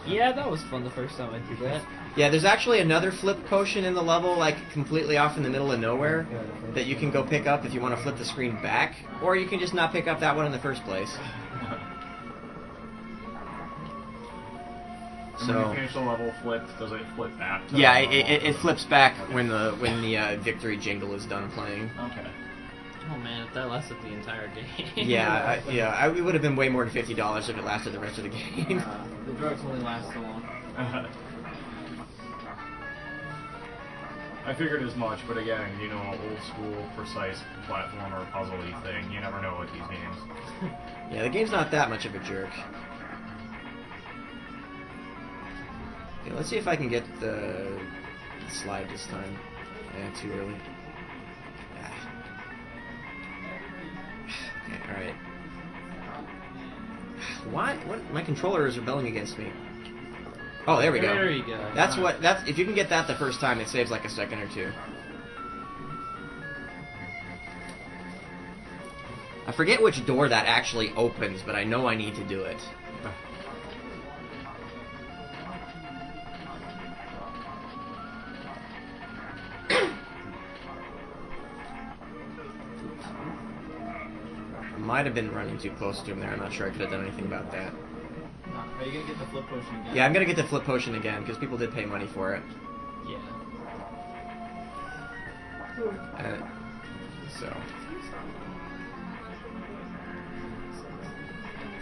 Yeah, that was fun the first time I did that.
Yeah, there's actually another flip potion in the level, like, completely off in the middle of nowhere, that you can go pick up if you want to flip the screen back, or you can just not pick up that one in the first place.
And when you finish the level flipped, does it flip back? To
Yeah, it flips back when the victory jingle is done playing.
Okay.
Oh man, if that lasted the entire game.
It would have been way more than $50 if it lasted the rest of the game.
The drugs only last so long.
I figured as much, but again, you know, old school, precise platformer puzzle-y thing. You never know with these games.
Yeah, the game's not that much of a jerk. Okay, let's see if I can get the slide this time. Yeah, too early. Okay, alright. Why? What? My controller is rebelling against me. Oh, there we go.
There you go.
That's what. That's if you can get that the first time, it saves like a second or two. I forget which door that actually opens, but I know I need to do it. Might have been running too close to him there. I'm not sure I could have done anything about that.
Are you gonna get the flip potion again?
Yeah, I'm gonna get the flip potion again because people did pay money for it.
Yeah.
So.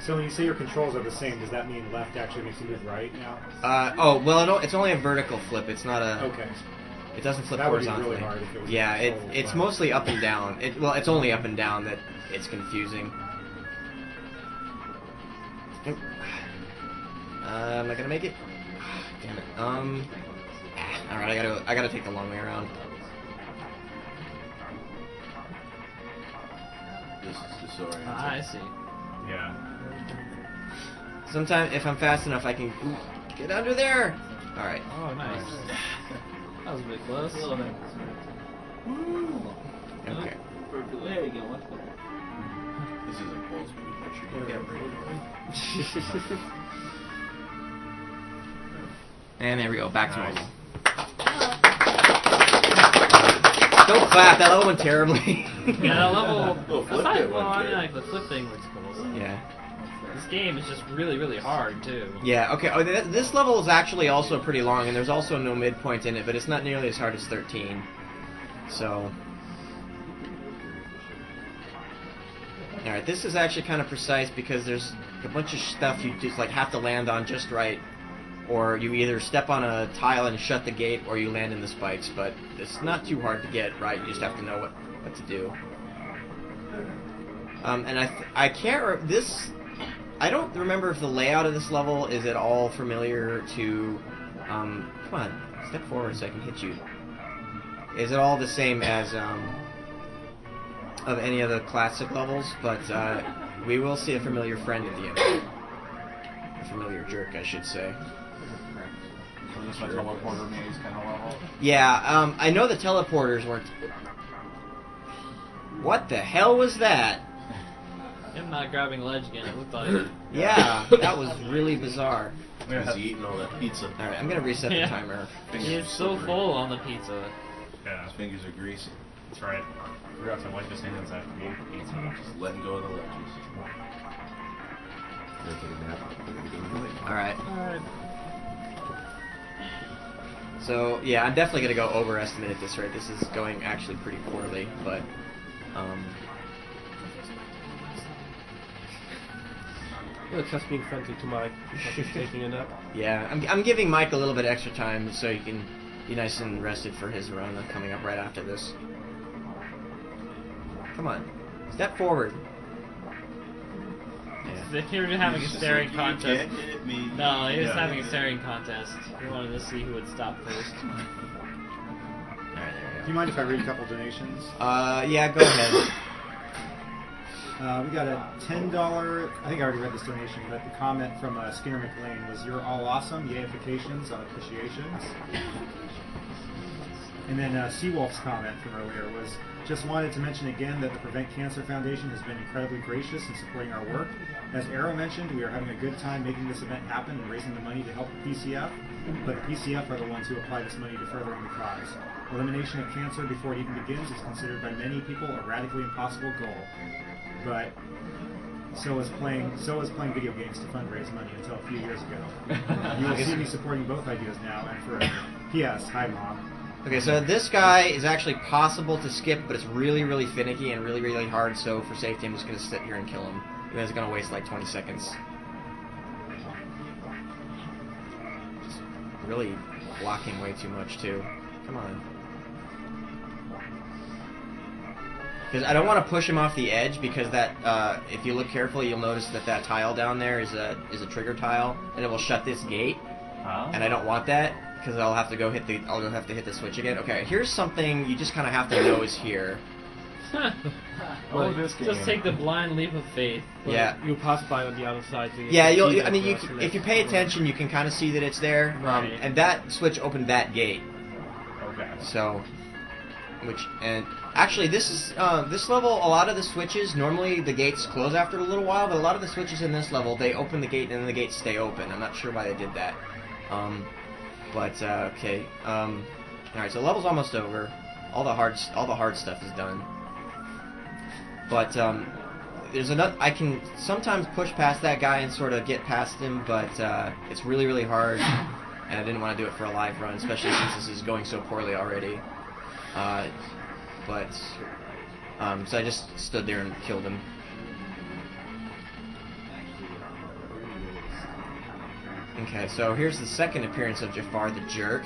So when you say your controls are the same, does that mean left actually makes you move right now?
Oh well, it's only a vertical flip. It's not a.
Okay.
It doesn't flip
That would be
horizontally.
really hard if it was
Yeah,
controlled
it's
left.
mostly up and down. It's only up and down that it's confusing. Am I gonna make it? Damn it. All right, I gotta take the long way around.
This is disorienting.
I see.
Yeah.
Sometimes, if I'm fast enough, I can ooh, get under there. All right.
Oh, nice. That was a bit close.
A little bit.
Okay.
There you go. Much better.
This isn't close, but
And there we go. Back to
Nice.
normal. Don't clap. That level went terribly.
Yeah, that level.
Oh, flip
aside,
it
well,
went
I mean,
good.
like the flip thing looks cool. So.
Yeah.
This game is just really, really hard too.
Yeah, okay. Oh, this level is actually also pretty long, and there's also no midpoint in it, but it's not nearly as hard as 13. So. Alright, this is actually kind of precise because there's a bunch of stuff you just like have to land on just right, or you either step on a tile and shut the gate, or you land in the spikes, but it's not too hard to get right, you just have to know what to do. And I can't, I don't remember if the layout of this level is at all familiar to, come on, step forward so I can hit you. Is it all the same as, of any of the classic levels? But, we will see a familiar friend at the end. A familiar jerk, I should say.
So just like teleporter maze kind of level.
Yeah, I know the teleporters weren't... What the hell was that?
Him not grabbing ledge again, it looked like.
Yeah, that was really bizarre.
Is he eating all that pizza?
Alright, I'm gonna reset the timer.
He is so full on the pizza.
Yeah.
His fingers are greasy.
That's right. Forgot to wipe his hands after he ate pizza.
Just letting go of the ledges.
Gonna take a nap. We're gonna go to the lake.
Alright.
Alright.
So, yeah, I'm definitely gonna go overestimate at this rate. This is going actually pretty poorly, but,
Well, just being friendly to Mike because he's taking a nap.
yeah, I'm giving Mike a little bit extra time so he can be nice and rested for his run coming up right after this. Come on, step forward. Yeah.
They were having a staring contest.
You can't hit me.
No, he was
Yeah.
having a staring contest. He wanted to see who would stop first.
Alright, there
Do
we
you mind if I read a couple donations?
go. Yeah, go ahead.
We got a $10, I think I already read this donation, but the comment from Skinner McLean was, "You're all awesome, yay-ifications on appreciations." And then Seawolf's comment from earlier was, just wanted to mention again that the Prevent Cancer Foundation has been incredibly gracious in supporting our work. As Arrow mentioned, we are having a good time making this event happen and raising the money to help the PCF, but the PCF are the ones who apply this money to furthering the cause. Elimination of cancer before it even begins is considered by many people a radically impossible goal, but so is playing video games to fundraise money until a few years ago. You will see me supporting both ideas now and forever. P.S. Hi, Mom.
Okay, so this guy is actually possible to skip, but it's really, really finicky and really, really hard, so for safety I'm just going to sit here and kill him. And then it's going to waste like 20 seconds. Just really blocking way too much, too. Come on. Because I don't want to push him off the edge, because that, if you look carefully, you'll notice that that tile down there is a trigger tile, and it will shut this gate, and I don't want that. Because I'll have to hit the switch again. Okay, here's something you just kind of have to know is here.
Oh, this game.
Just take the blind leap of faith.
Yeah.
You pass by on the other side. So
Yeah, if you pay attention, you can kind of see that it's there.
Right.
And that switch opened that gate.
Okay.
So, and actually this level, a lot of the switches, normally the gates close after a little while, but a lot of the switches in this level, they open the gate and then the gates stay open. I'm not sure why they did that. But okay. All right, so the level's almost over. All the hard stuff is done. But there's another. I can sometimes push past that guy and sort of get past him, but it's really, really hard, and I didn't want to do it for a live run, especially since this is going so poorly already. So I just stood there and killed him. Okay, so here's the second appearance of Jafar the Jerk.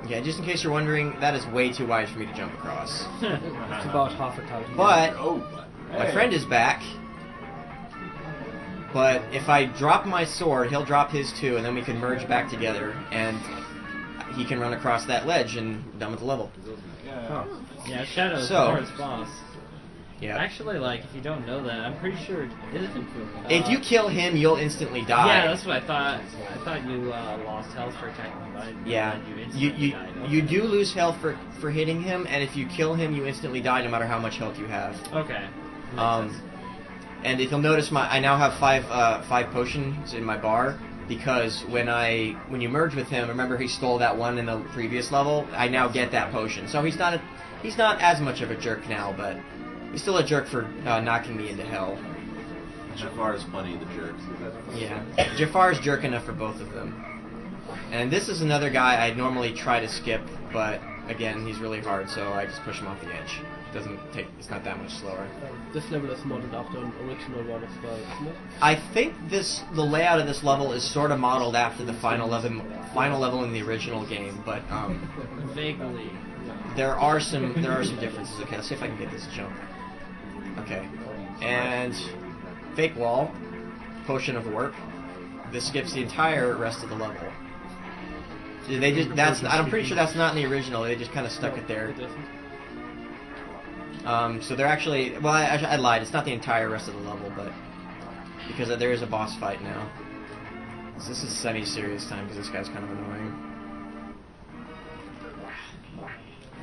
Yeah, just in case you're wondering, that is way too wide for me to jump across.
It's about half a thousand.
But my friend is back. But if I drop my sword, he'll drop his too, and then we can merge back together, and he can run across that ledge and done with the level.
Yeah, Shadow's
So-
the hardest boss.
Yeah.
Actually, like, if you don't know that, I'm pretty sure it isn't.
If you kill him, you'll instantly die.
Yeah, that's what I thought. I thought you lost health for attacking him, but
Yeah,
you
you
instantly died.
you do lose health for hitting him, and if you kill him, you instantly die no matter how much health you have.
Okay. Makes sense.
And if you'll notice, I now have five potions in my bar, because when you merge with him, remember he stole that one in the previous level. I now get that potion, so he's not as much of a jerk now, but he's still a jerk for knocking me into hell.
Jafar is funny, the jerk.
Yeah, Jafar's jerk enough for both of them. And this is another guy I normally try to skip, but again, he's really hard, so I just push him off the edge. It's not that much slower.
This level is modeled after an original one as well, isn't it?
I think the layout of this level is sort of modeled after the final level in the original game, but
Vaguely.
there are some differences. Okay, let's see if I can get this jump. Okay, and fake wall, potion of warp. This skips the entire rest of the level. I'm pretty sure that's not in the original. They just kind of stuck it there. So they're actually, well, I lied. It's not the entire rest of the level, but because there is a boss fight now. So this is semi-serious time because this guy's kind of annoying.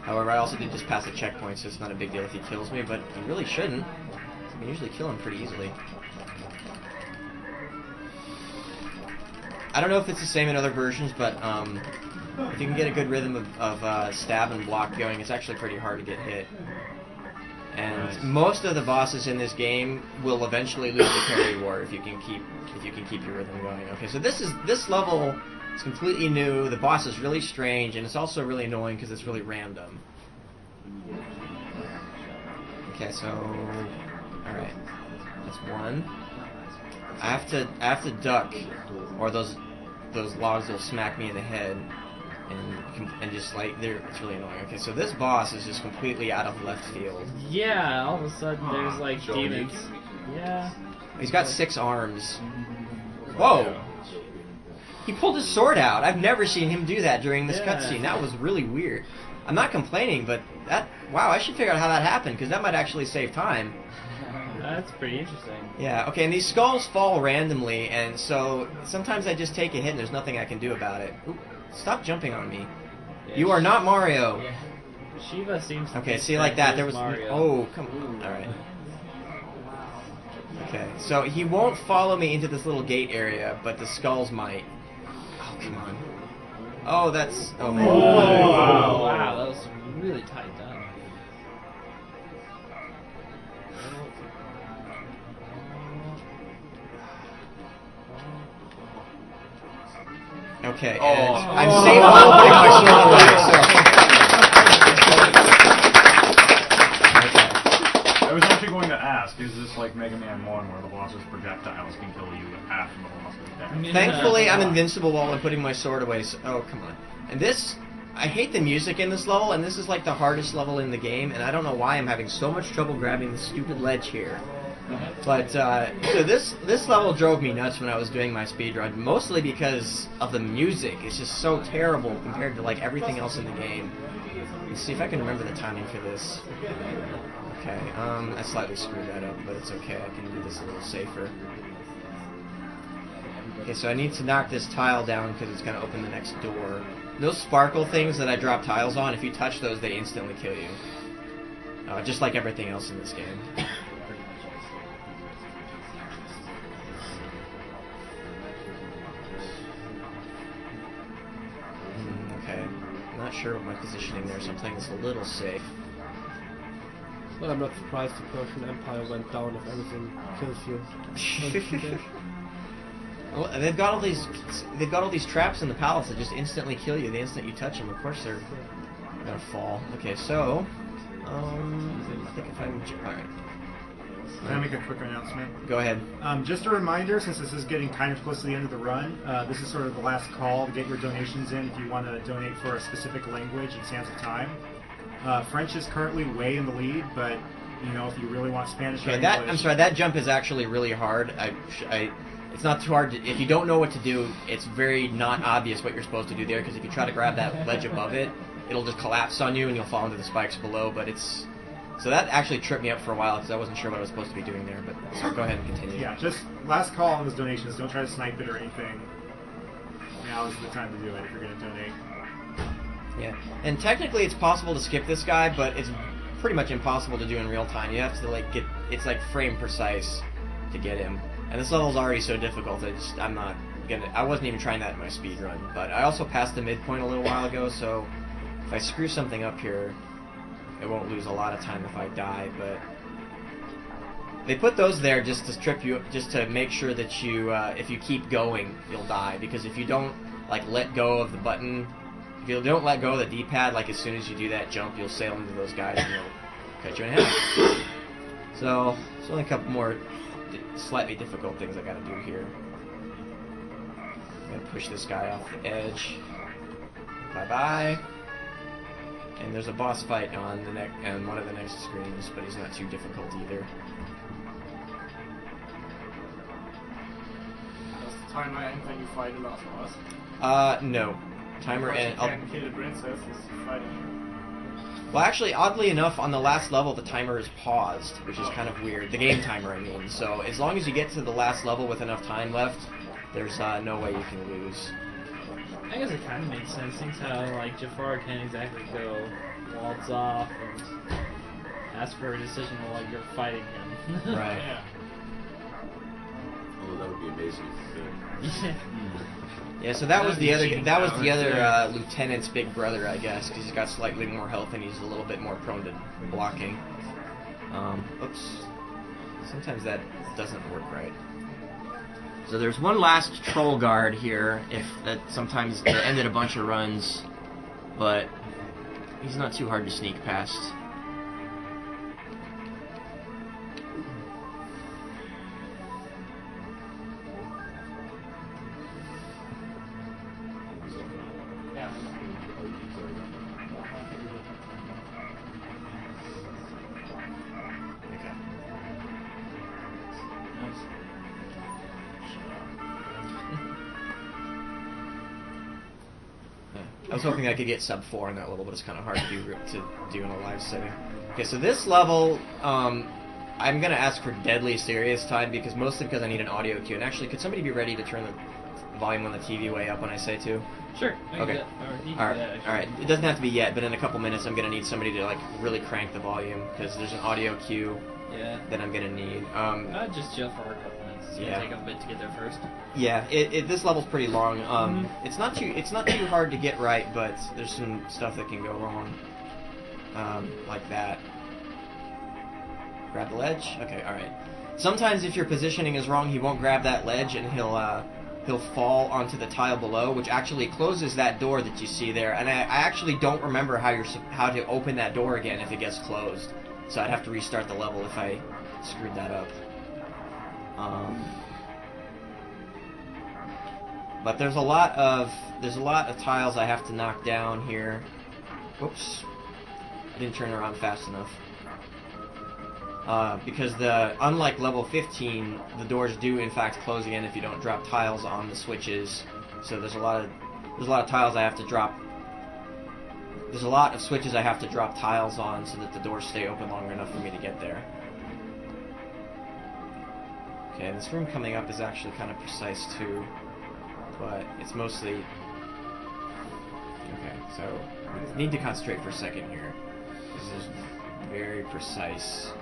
However, I also did just pass the checkpoint, so it's not a big deal if he kills me, but he really shouldn't. I can usually kill him pretty easily. I don't know if it's the same in other versions, but if you can get a good rhythm of stab and block going, it's actually pretty hard to get hit. And most of the bosses in this game will eventually lose the parry war if you can keep your rhythm going. Okay, so this level is completely new. The boss is really strange, and it's also really annoying because it's really random. Okay, so all right, that's one. I have to duck, or those logs will smack me in the head. And just like it's really annoying. Okay, so this boss is just completely out of left field.
Yeah, all of a sudden there's like demons. Yeah.
He's got 6 arms. Whoa! He pulled his sword out. I've never seen him do that during this cutscene. That was really weird. I'm not complaining, but wow, I should figure out how that happened because that might actually save time.
That's pretty interesting.
Yeah, okay, and these skulls fall randomly, and so sometimes I just take a hit and there's nothing I can do about it. Oop, stop jumping on me.
Yeah,
You are not Mario.
Yeah. Shiva seems to
Okay,
think
see, like that, there was...
Mario.
Oh, come on. Alright. Okay, so he won't follow me into this little gate area, but the skulls might. Oh, come on. Oh, that's... Oh, man.
Wow, that was really tight done.
Okay, and I'm safe while putting my sword away, so...
I was actually going to ask, is this like Mega Man 1 where the boss's projectiles can kill you after the boss is dead?
Thankfully, I'm invincible while I'm putting my sword away, so... Oh, come on. And this... I hate the music in this level, and this is like the hardest level in the game, and I don't know why I'm having so much trouble grabbing this stupid ledge here. But, so this level drove me nuts when I was doing my speedrun, mostly because of the music. It's just so terrible compared to, like, everything else in the game. Let's see if I can remember the timing for this. Okay, I slightly screwed that up, but it's okay. I can do this a little safer. Okay, so I need to knock this tile down because it's going to open the next door. Those sparkle things that I drop tiles on, if you touch those, they instantly kill you. Just like everything else in this game. Okay, not sure what my positioning there, so I'm playing this a little safe.
Well, I'm not surprised the Persian Empire went down if everything kills you.
Well, they've got all these traps in the palace that just instantly kill you the instant you touch them. Of course they're gonna fall. Okay, so I think if I'm all right.
Can I make a quick announcement?
Go ahead.
Just a reminder, since this is getting kind of close to the end of the run, this is sort of the last call to get your donations in if you want to donate for a specific language in Sands of Time. French is currently way in the lead, but you know, if you really want Spanish or English...
I'm sorry, that jump is actually really hard. It's not too hard. If you don't know what to do, it's very not obvious what you're supposed to do there, because if you try to grab that ledge above it, it'll just collapse on you and you'll fall into the spikes below, but it's... So that actually tripped me up for a while because I wasn't sure what I was supposed to be doing there, but so go ahead and continue.
Yeah, just last call on those donations. Don't try to snipe it or anything. Now is the time to do it if you're going to donate.
Yeah, and technically it's possible to skip this guy, but it's pretty much impossible to do in real time. You have to like get... It's like frame precise to get him. And this level's already so difficult, I wasn't even trying that in my speedrun. But I also passed the midpoint a little while ago, so if I screw something up here, I won't lose a lot of time if I die, but... They put those there just to trip you, just to make sure that you, if you keep going, you'll die. Because if you don't, like, let go of the button, if you don't let go of the D-pad, like, as soon as you do that jump, you'll sail into those guys and they'll cut you in half. So, there's only a couple more slightly difficult things I gotta do here. I'm gonna push this guy off the edge. Bye-bye. And there's a boss fight on one of the next screens, but he's not too difficult either.
Does the timer end when you fight the last boss?
No. Timer end.
You can't kill the princess, it's fighting.
Well, actually, oddly enough, on the last level, the timer is paused, which is kind of weird. The game timer, I mean. So as long as you get to the last level with enough time left, there's no way you can lose.
I guess it kind of makes sense. Things how, like, Jafar can't exactly go waltz off and ask for a decision while you're fighting him.
Right.
Yeah.
Although that would be amazing if you could.
Yeah, so that was the other lieutenant's big brother, I guess, because he's got slightly more health and he's a little bit more prone to blocking. Oops. Sometimes that doesn't work right. So there's one last troll guard here, that sometimes ended a bunch of runs, but he's not too hard to sneak past. I was hoping I could get sub 4 on that level, but it's kind of hard to do in a live setting. Okay, so this level, I'm gonna ask for deadly serious time mostly because I need an audio cue. And actually, could somebody be ready to turn the volume on the TV way up when I say to?
Sure. I can
Okay.
do that. Or you can
All
do that,
right.
actually.
All right. It doesn't have to be yet, but in a couple minutes, I'm gonna need somebody to like really crank the volume because there's an audio cue
Yeah.
that I'm gonna need.
Just chill for a couple minutes. It's
Yeah.
gonna take them a bit to get there first.
Yeah. This level's pretty long. It's not too hard to get right, but there's some stuff that can go wrong. Like that. Grab the ledge. Okay. All right. Sometimes if your positioning is wrong, he won't grab that ledge, and he'll fall onto the tile below, which actually closes that door that you see there. And I actually don't remember how to open that door again if it gets closed. So I'd have to restart the level if I screwed that up. But there's a lot of tiles I have to knock down here. Whoops. I didn't turn around fast enough. Because unlike level 15, the doors do in fact close again if you don't drop tiles on the switches. So there's a lot of tiles I have to drop. There's a lot of switches I have to drop tiles on so that the doors stay open long enough for me to get there. Okay, this room coming up is actually kind of precise too, but it's mostly... Okay, so I need to concentrate for a second here. This is very precise.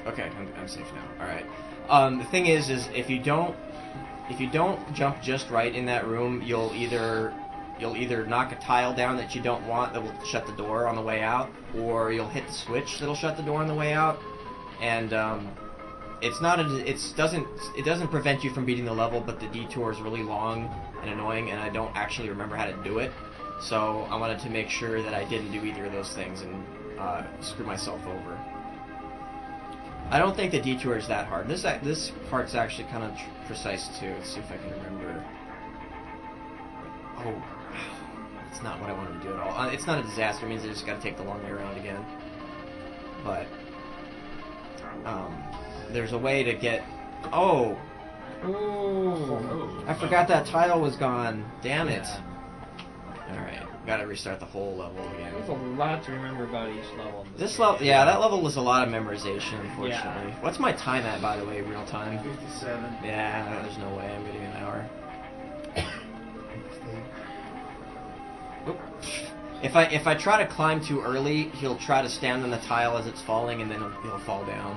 Okay, I'm safe now. All right. The thing is if you don't jump just right in that room, you'll either knock a tile down that you don't want that will shut the door on the way out, or you'll hit the switch that'll shut the door on the way out. And it doesn't prevent you from beating the level, but the detour is really long and annoying, and I don't actually remember how to do it. So I wanted to make sure that I didn't do either of those things and screw myself over. I don't think the detour is that hard. This part's actually kind of precise too. Let's see if I can remember. Oh, it's not what I wanted to do at all. It's not a disaster. It means I just got to take the long way around again. But there's a way to get. Oh. I forgot that tile was gone. Damn it. All right. Gotta restart the whole level again.
There's a lot to remember about each level.
This level, yeah, that level was a lot of memorization, unfortunately. Yeah. What's my time at, by the way, real time?
57.
Yeah, there's no way I'm getting an hour. If I try to climb too early, he'll try to stand on the tile as it's falling, and then he'll fall down.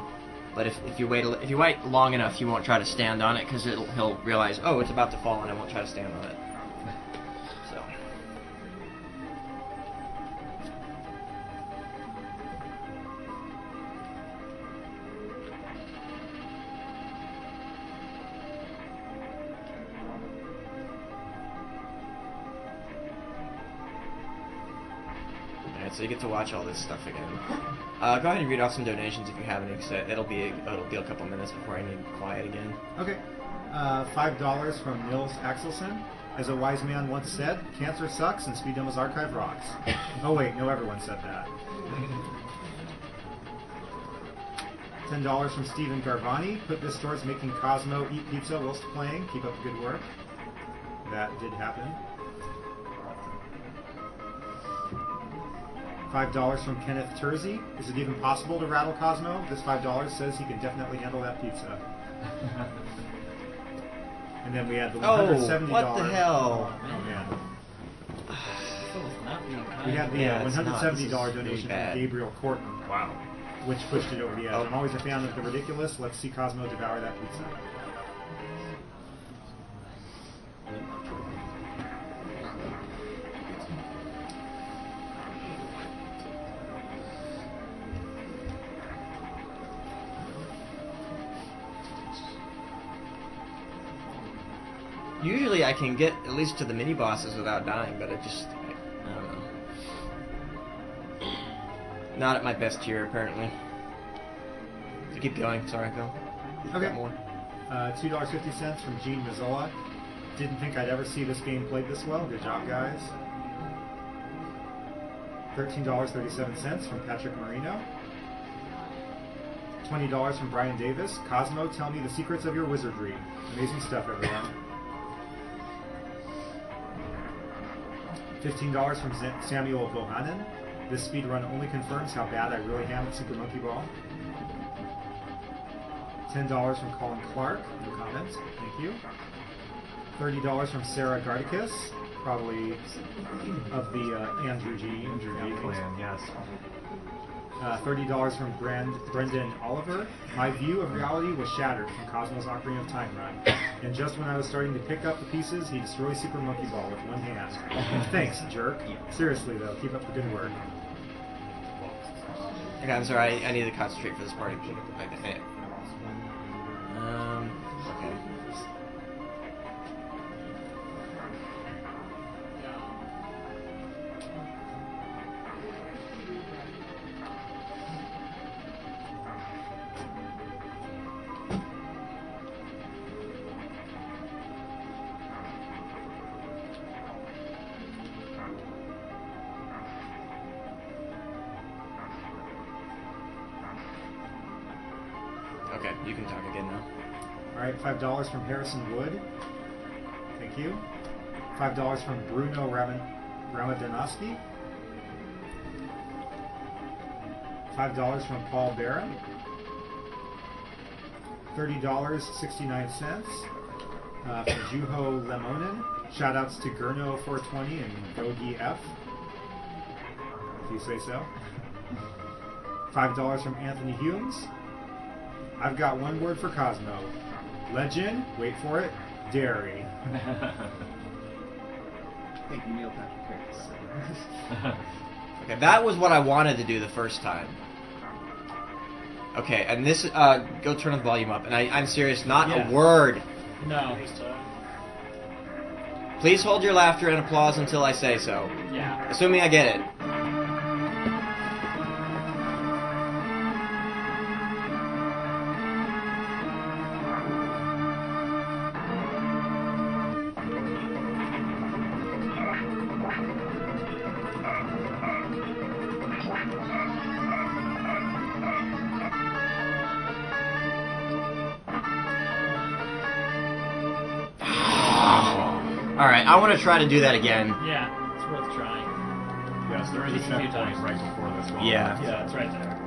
But if you wait long enough, he won't try to stand on it because he'll realize, oh, it's about to fall, and I won't try to stand on it. So. So you get to watch all this stuff again. Go ahead and read off some donations if you have any, because it'll be a couple minutes before I need quiet again.
Okay. $5 from Nils Axelson. As a wise man once said, cancer sucks and Speed Demo's archive rocks. Oh wait, no, everyone said that. $10 from Stephen Garvani. Put this towards making Cosmo eat pizza whilst playing. Keep up the good work. That did happen. $5 from Kenneth Terzi. Is it even possible to rattle Cosmo? This $5 says he can definitely handle that pizza. And then we had the $170.
What the hell?
Oh man.
Not being kind.
We had the $170 donation from Gabriel Corton.
Wow.
Which pushed it over the edge. I'm always a fan of the ridiculous. Let's see Cosmo devour that pizza.
Usually I can get at least to the mini bosses without dying, but I don't know. Not at my best tier, apparently. So keep going. Sorry, Phil.
Okay.
More.
$2.50 from Gene Mazzola. Didn't think I'd ever see this game played this well. Good job, guys. $13.37 from Patrick Marino. $20 from Brian Davis. Cosmo, tell me the secrets of your wizardry. Amazing stuff, everyone. $15 from Samuel Bohannon. This speedrun only confirms how bad I really am at Super Monkey Ball. $10 from Colin Clark. No comments. Thank you. $30 from Sarah Gardicus, probably of the Andrew G.
Clan, yes.
$30 from Brendan Oliver. My view of reality was shattered from Cosmo's Ocarina of Time run. And just when I was starting to pick up the pieces, he destroys Super Monkey Ball with one hand. Thanks, jerk. Seriously, though, keep up the good work.
Okay, I'm sorry, I need to concentrate for this party. Okay. Okay, you can talk again now.
Alright, $5 from Harrison Wood. Thank you. $5 from Bruno Ramadanovsky. $5 from Paul Barron. $30.69 from Juho Lemonin. Shoutouts to Gurno420 and Gogi F. If you say so. $5 from Anthony Humes. I've got one word for Cosmo. Legend, wait for it, dairy.
Thank you, Neil Patrick Harris.
Okay, that was what I wanted to do the first time. Okay, and this, go turn the volume up. And I'm serious, not
Yeah.
a word.
No.
Please hold your laughter and applause until I say so.
Yeah.
Assuming I get it. Alright, I want to try to do that again.
Yeah, it's worth trying.
Yes, there is a
Just a few
checkpoint
times.
right before this one.
Yeah.
Yeah, it's right there.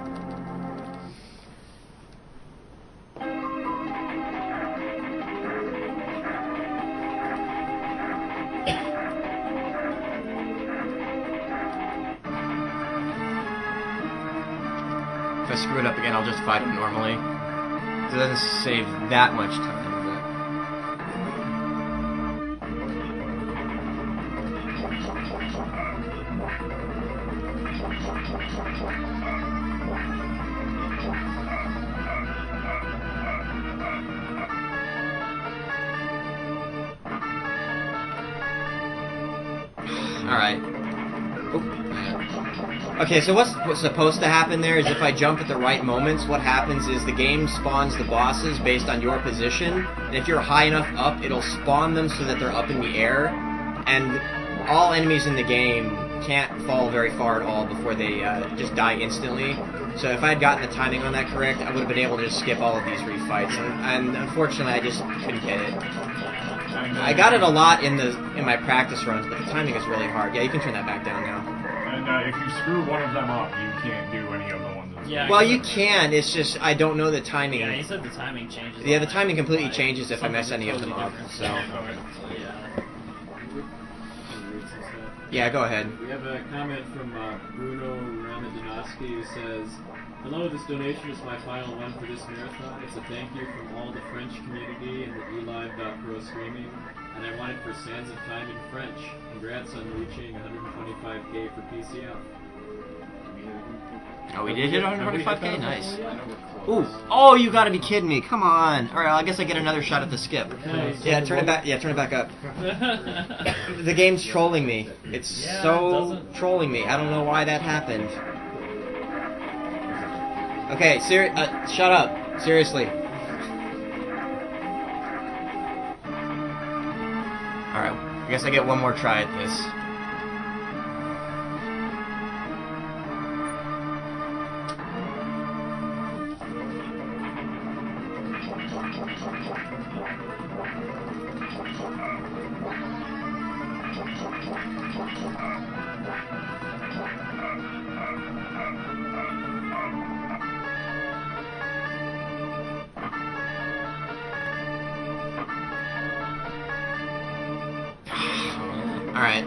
If I screw it up again, I'll just fight it normally. It doesn't save that much time. Alright. Okay, so what's supposed to happen there is if I jump at the right moments, what happens is the game spawns the bosses based on your position, and if you're high enough up, it'll spawn them so that they're up in the air, and all enemies in the game can't fall very far at all before they just die instantly. So if I had gotten the timing on that correct, I would have been able to just skip all of these refights, and unfortunately I just couldn't get it. I got it a lot in my practice runs, but the timing is really hard. Yeah, you can turn that back down now.
And if you screw one of them up, you can't do any of the ones that
Yeah.
Well, you can, it's just I don't know the timing.
Yeah, you said the timing changes.
Yeah, the
on
timing
it.
completely
Like,
changes if I mess any of them
totally
up,
different.
so...
Yeah.
Yeah, go ahead.
We have a comment from Bruno Ramadanovsky who says, "Hello, this donation is my final one for this marathon. It's a thank you from all the French community and the eLive.pro streaming, and I want it for Sands of Time in French. Congrats on reaching 125k for PCF."
Oh, we did hit 125k? Nice.
I know we're
Ooh.
close.
Oh, you gotta be kidding me. Come on. Alright, I guess I get another shot at the skip. Yeah, turn it back. Yeah, turn it back up. The game's trolling me. It's
Yeah,
so
it doesn't-
trolling me. I don't know why that happened. Okay, shut up. Seriously. I guess I get one more try at this. Alright.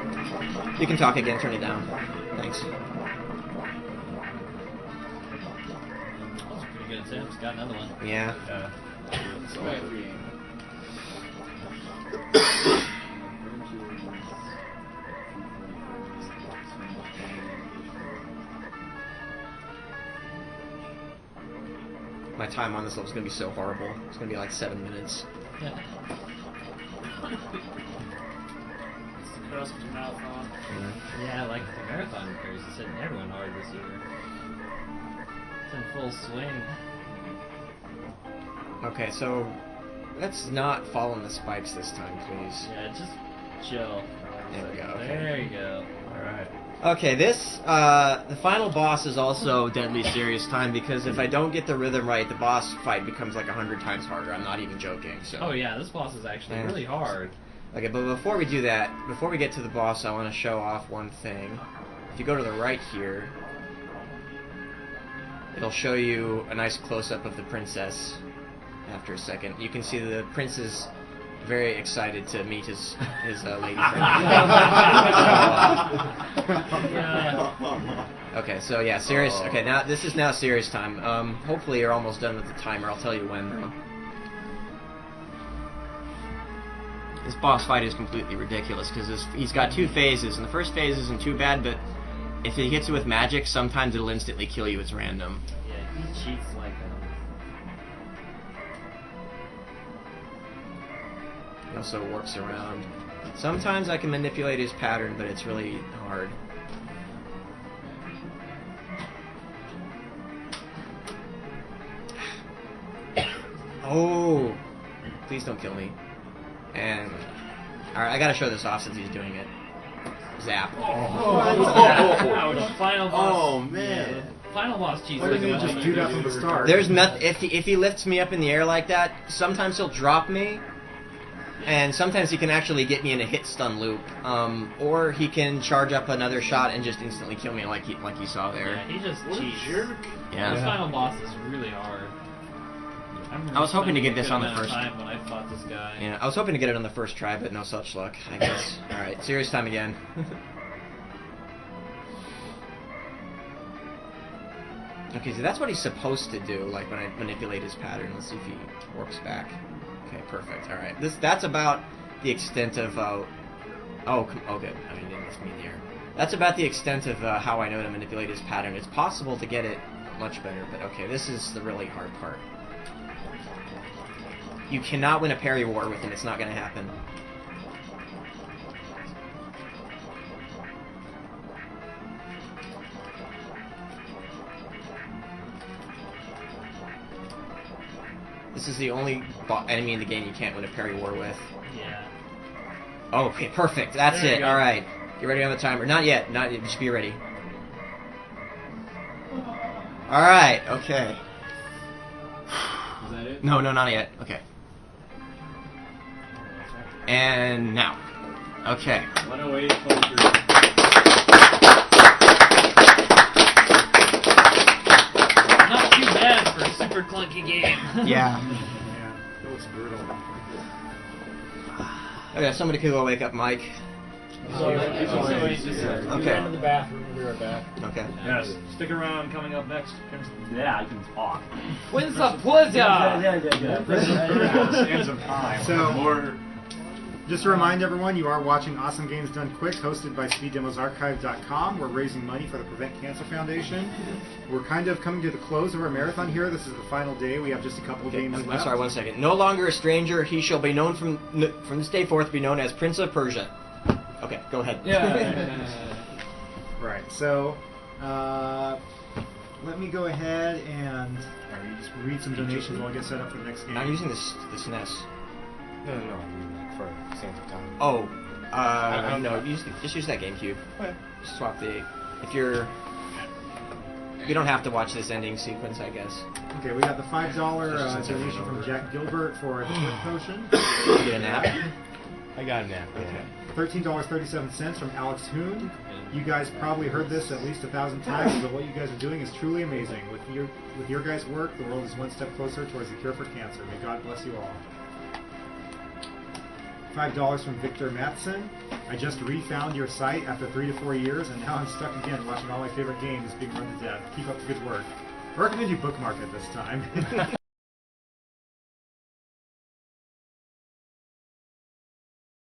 You can talk again, turn it down. Thanks.
That was a pretty good attempt. Got another one.
Yeah. My time on this level is going to be so horrible. It's going to be like 7 minutes.
Yeah.
It's the curse of the marathon.
Yeah, like the marathon curse is hitting everyone hard this year. It's in full swing.
Okay, so let's not fall in the spikes this time, please.
Yeah, just chill.
There we go, okay.
There you go.
Alright.
Okay, this, the final boss is also deadly serious time because if I don't get the rhythm right, the boss fight becomes like 100 times harder. I'm not even joking, so.
Oh yeah, this boss is actually really hard.
Okay, but before we do that, before we get to the boss, I want to show off one thing. If you go to the right here, it'll show you a nice close-up of the princess after a second. You can see the prince is very excited to meet his lady friend. Okay, so yeah, serious. Okay, now this is now serious time. Hopefully you're almost done with the timer. I'll tell you when though. This boss fight is completely ridiculous because he's got two phases, and the first phase isn't too bad, but if he hits you with magic, sometimes it'll instantly kill you. It's random.
Yeah, he cheats like that.
He also works around. Sometimes I can manipulate his pattern, but it's really hard. Oh! Please don't kill me. And... Alright, I gotta show this off since he's doing it. Zap.
The final boss.
Oh, man.
Yeah, the final boss cheats.
Why didn't you just do that from the start?
There's nothing... If he lifts me up in the air like that, sometimes he'll drop me, and sometimes he can actually get me in a hit stun loop. Or he can charge up another shot and just instantly kill me like you saw there.
Yeah, he just
What a
cheats.
jerk.
Yeah.
The final boss is really hard.
I was hoping to get this on the first
time when I fought this guy.
Yeah, I was hoping to get it on the first try, but no such luck, I guess. Alright, serious time again. Okay, so that's what he's supposed to do, like when I manipulate his pattern. Let's see if he works back. Okay, perfect. Alright. That's about the extent of oh good. I mean, it didn't lift me in the air. That's about the extent of how I know to manipulate his pattern. It's possible to get it much better, but okay, this is the really hard part. You cannot win a parry war with him. It's not going to happen. This is the only enemy in the game you can't win a parry war with.
Yeah.
Oh, okay, perfect. That's
There you
it.
go.
All right. Get ready on the timer. Not yet. Not yet. Just be ready. All right. Okay.
Is that it?
No, not yet. Okay. And now. Okay.
108, 23.
Not too bad for a super clunky game.
Yeah.
It looks brutal.
Okay, somebody could go wake up Mike.
Okay.
Okay.
to the bathroom. We'll be right back.
Okay.
Yes. Stick around. Coming up next. Yeah, I can talk.
When's the pleasure?
Sands of time.
So-
more.
Just to remind everyone, you are watching Awesome Games Done Quick, hosted by SpeedDemosArchive.com. We're raising money for the Prevent Cancer Foundation. We're kind of coming to the close of our marathon here. This is the final day. We have just a couple of games
I'm
left.
sorry, 1 second. No longer a stranger, he shall be known from this day forth be known as Prince of Persia. Okay, go ahead.
Right. So, let me go ahead and just read some donations while I get set up for the next game.
I'm using this NES.
No. I mean, like, for Sands of Time.
Oh, No, just use that GameCube.
Okay.
Just swap the. If you're. You don't have to watch this ending sequence, I guess.
Okay, we got the $5 donation from Jack Gilbert for the Twin Potion.
You get a nap.
I got a nap.
Okay. $13.37 from Alex Hoon. You guys probably heard this at least 1,000 times, but what you guys are doing is truly amazing. With your guys' work, the world is one step closer towards the cure for cancer. May God bless you all. $5 from Victor Matson. I just refound your site after 3 to 4 years, and now I'm stuck again watching all my favorite games being run to death. Keep up the good work. I recommend you bookmark it this time.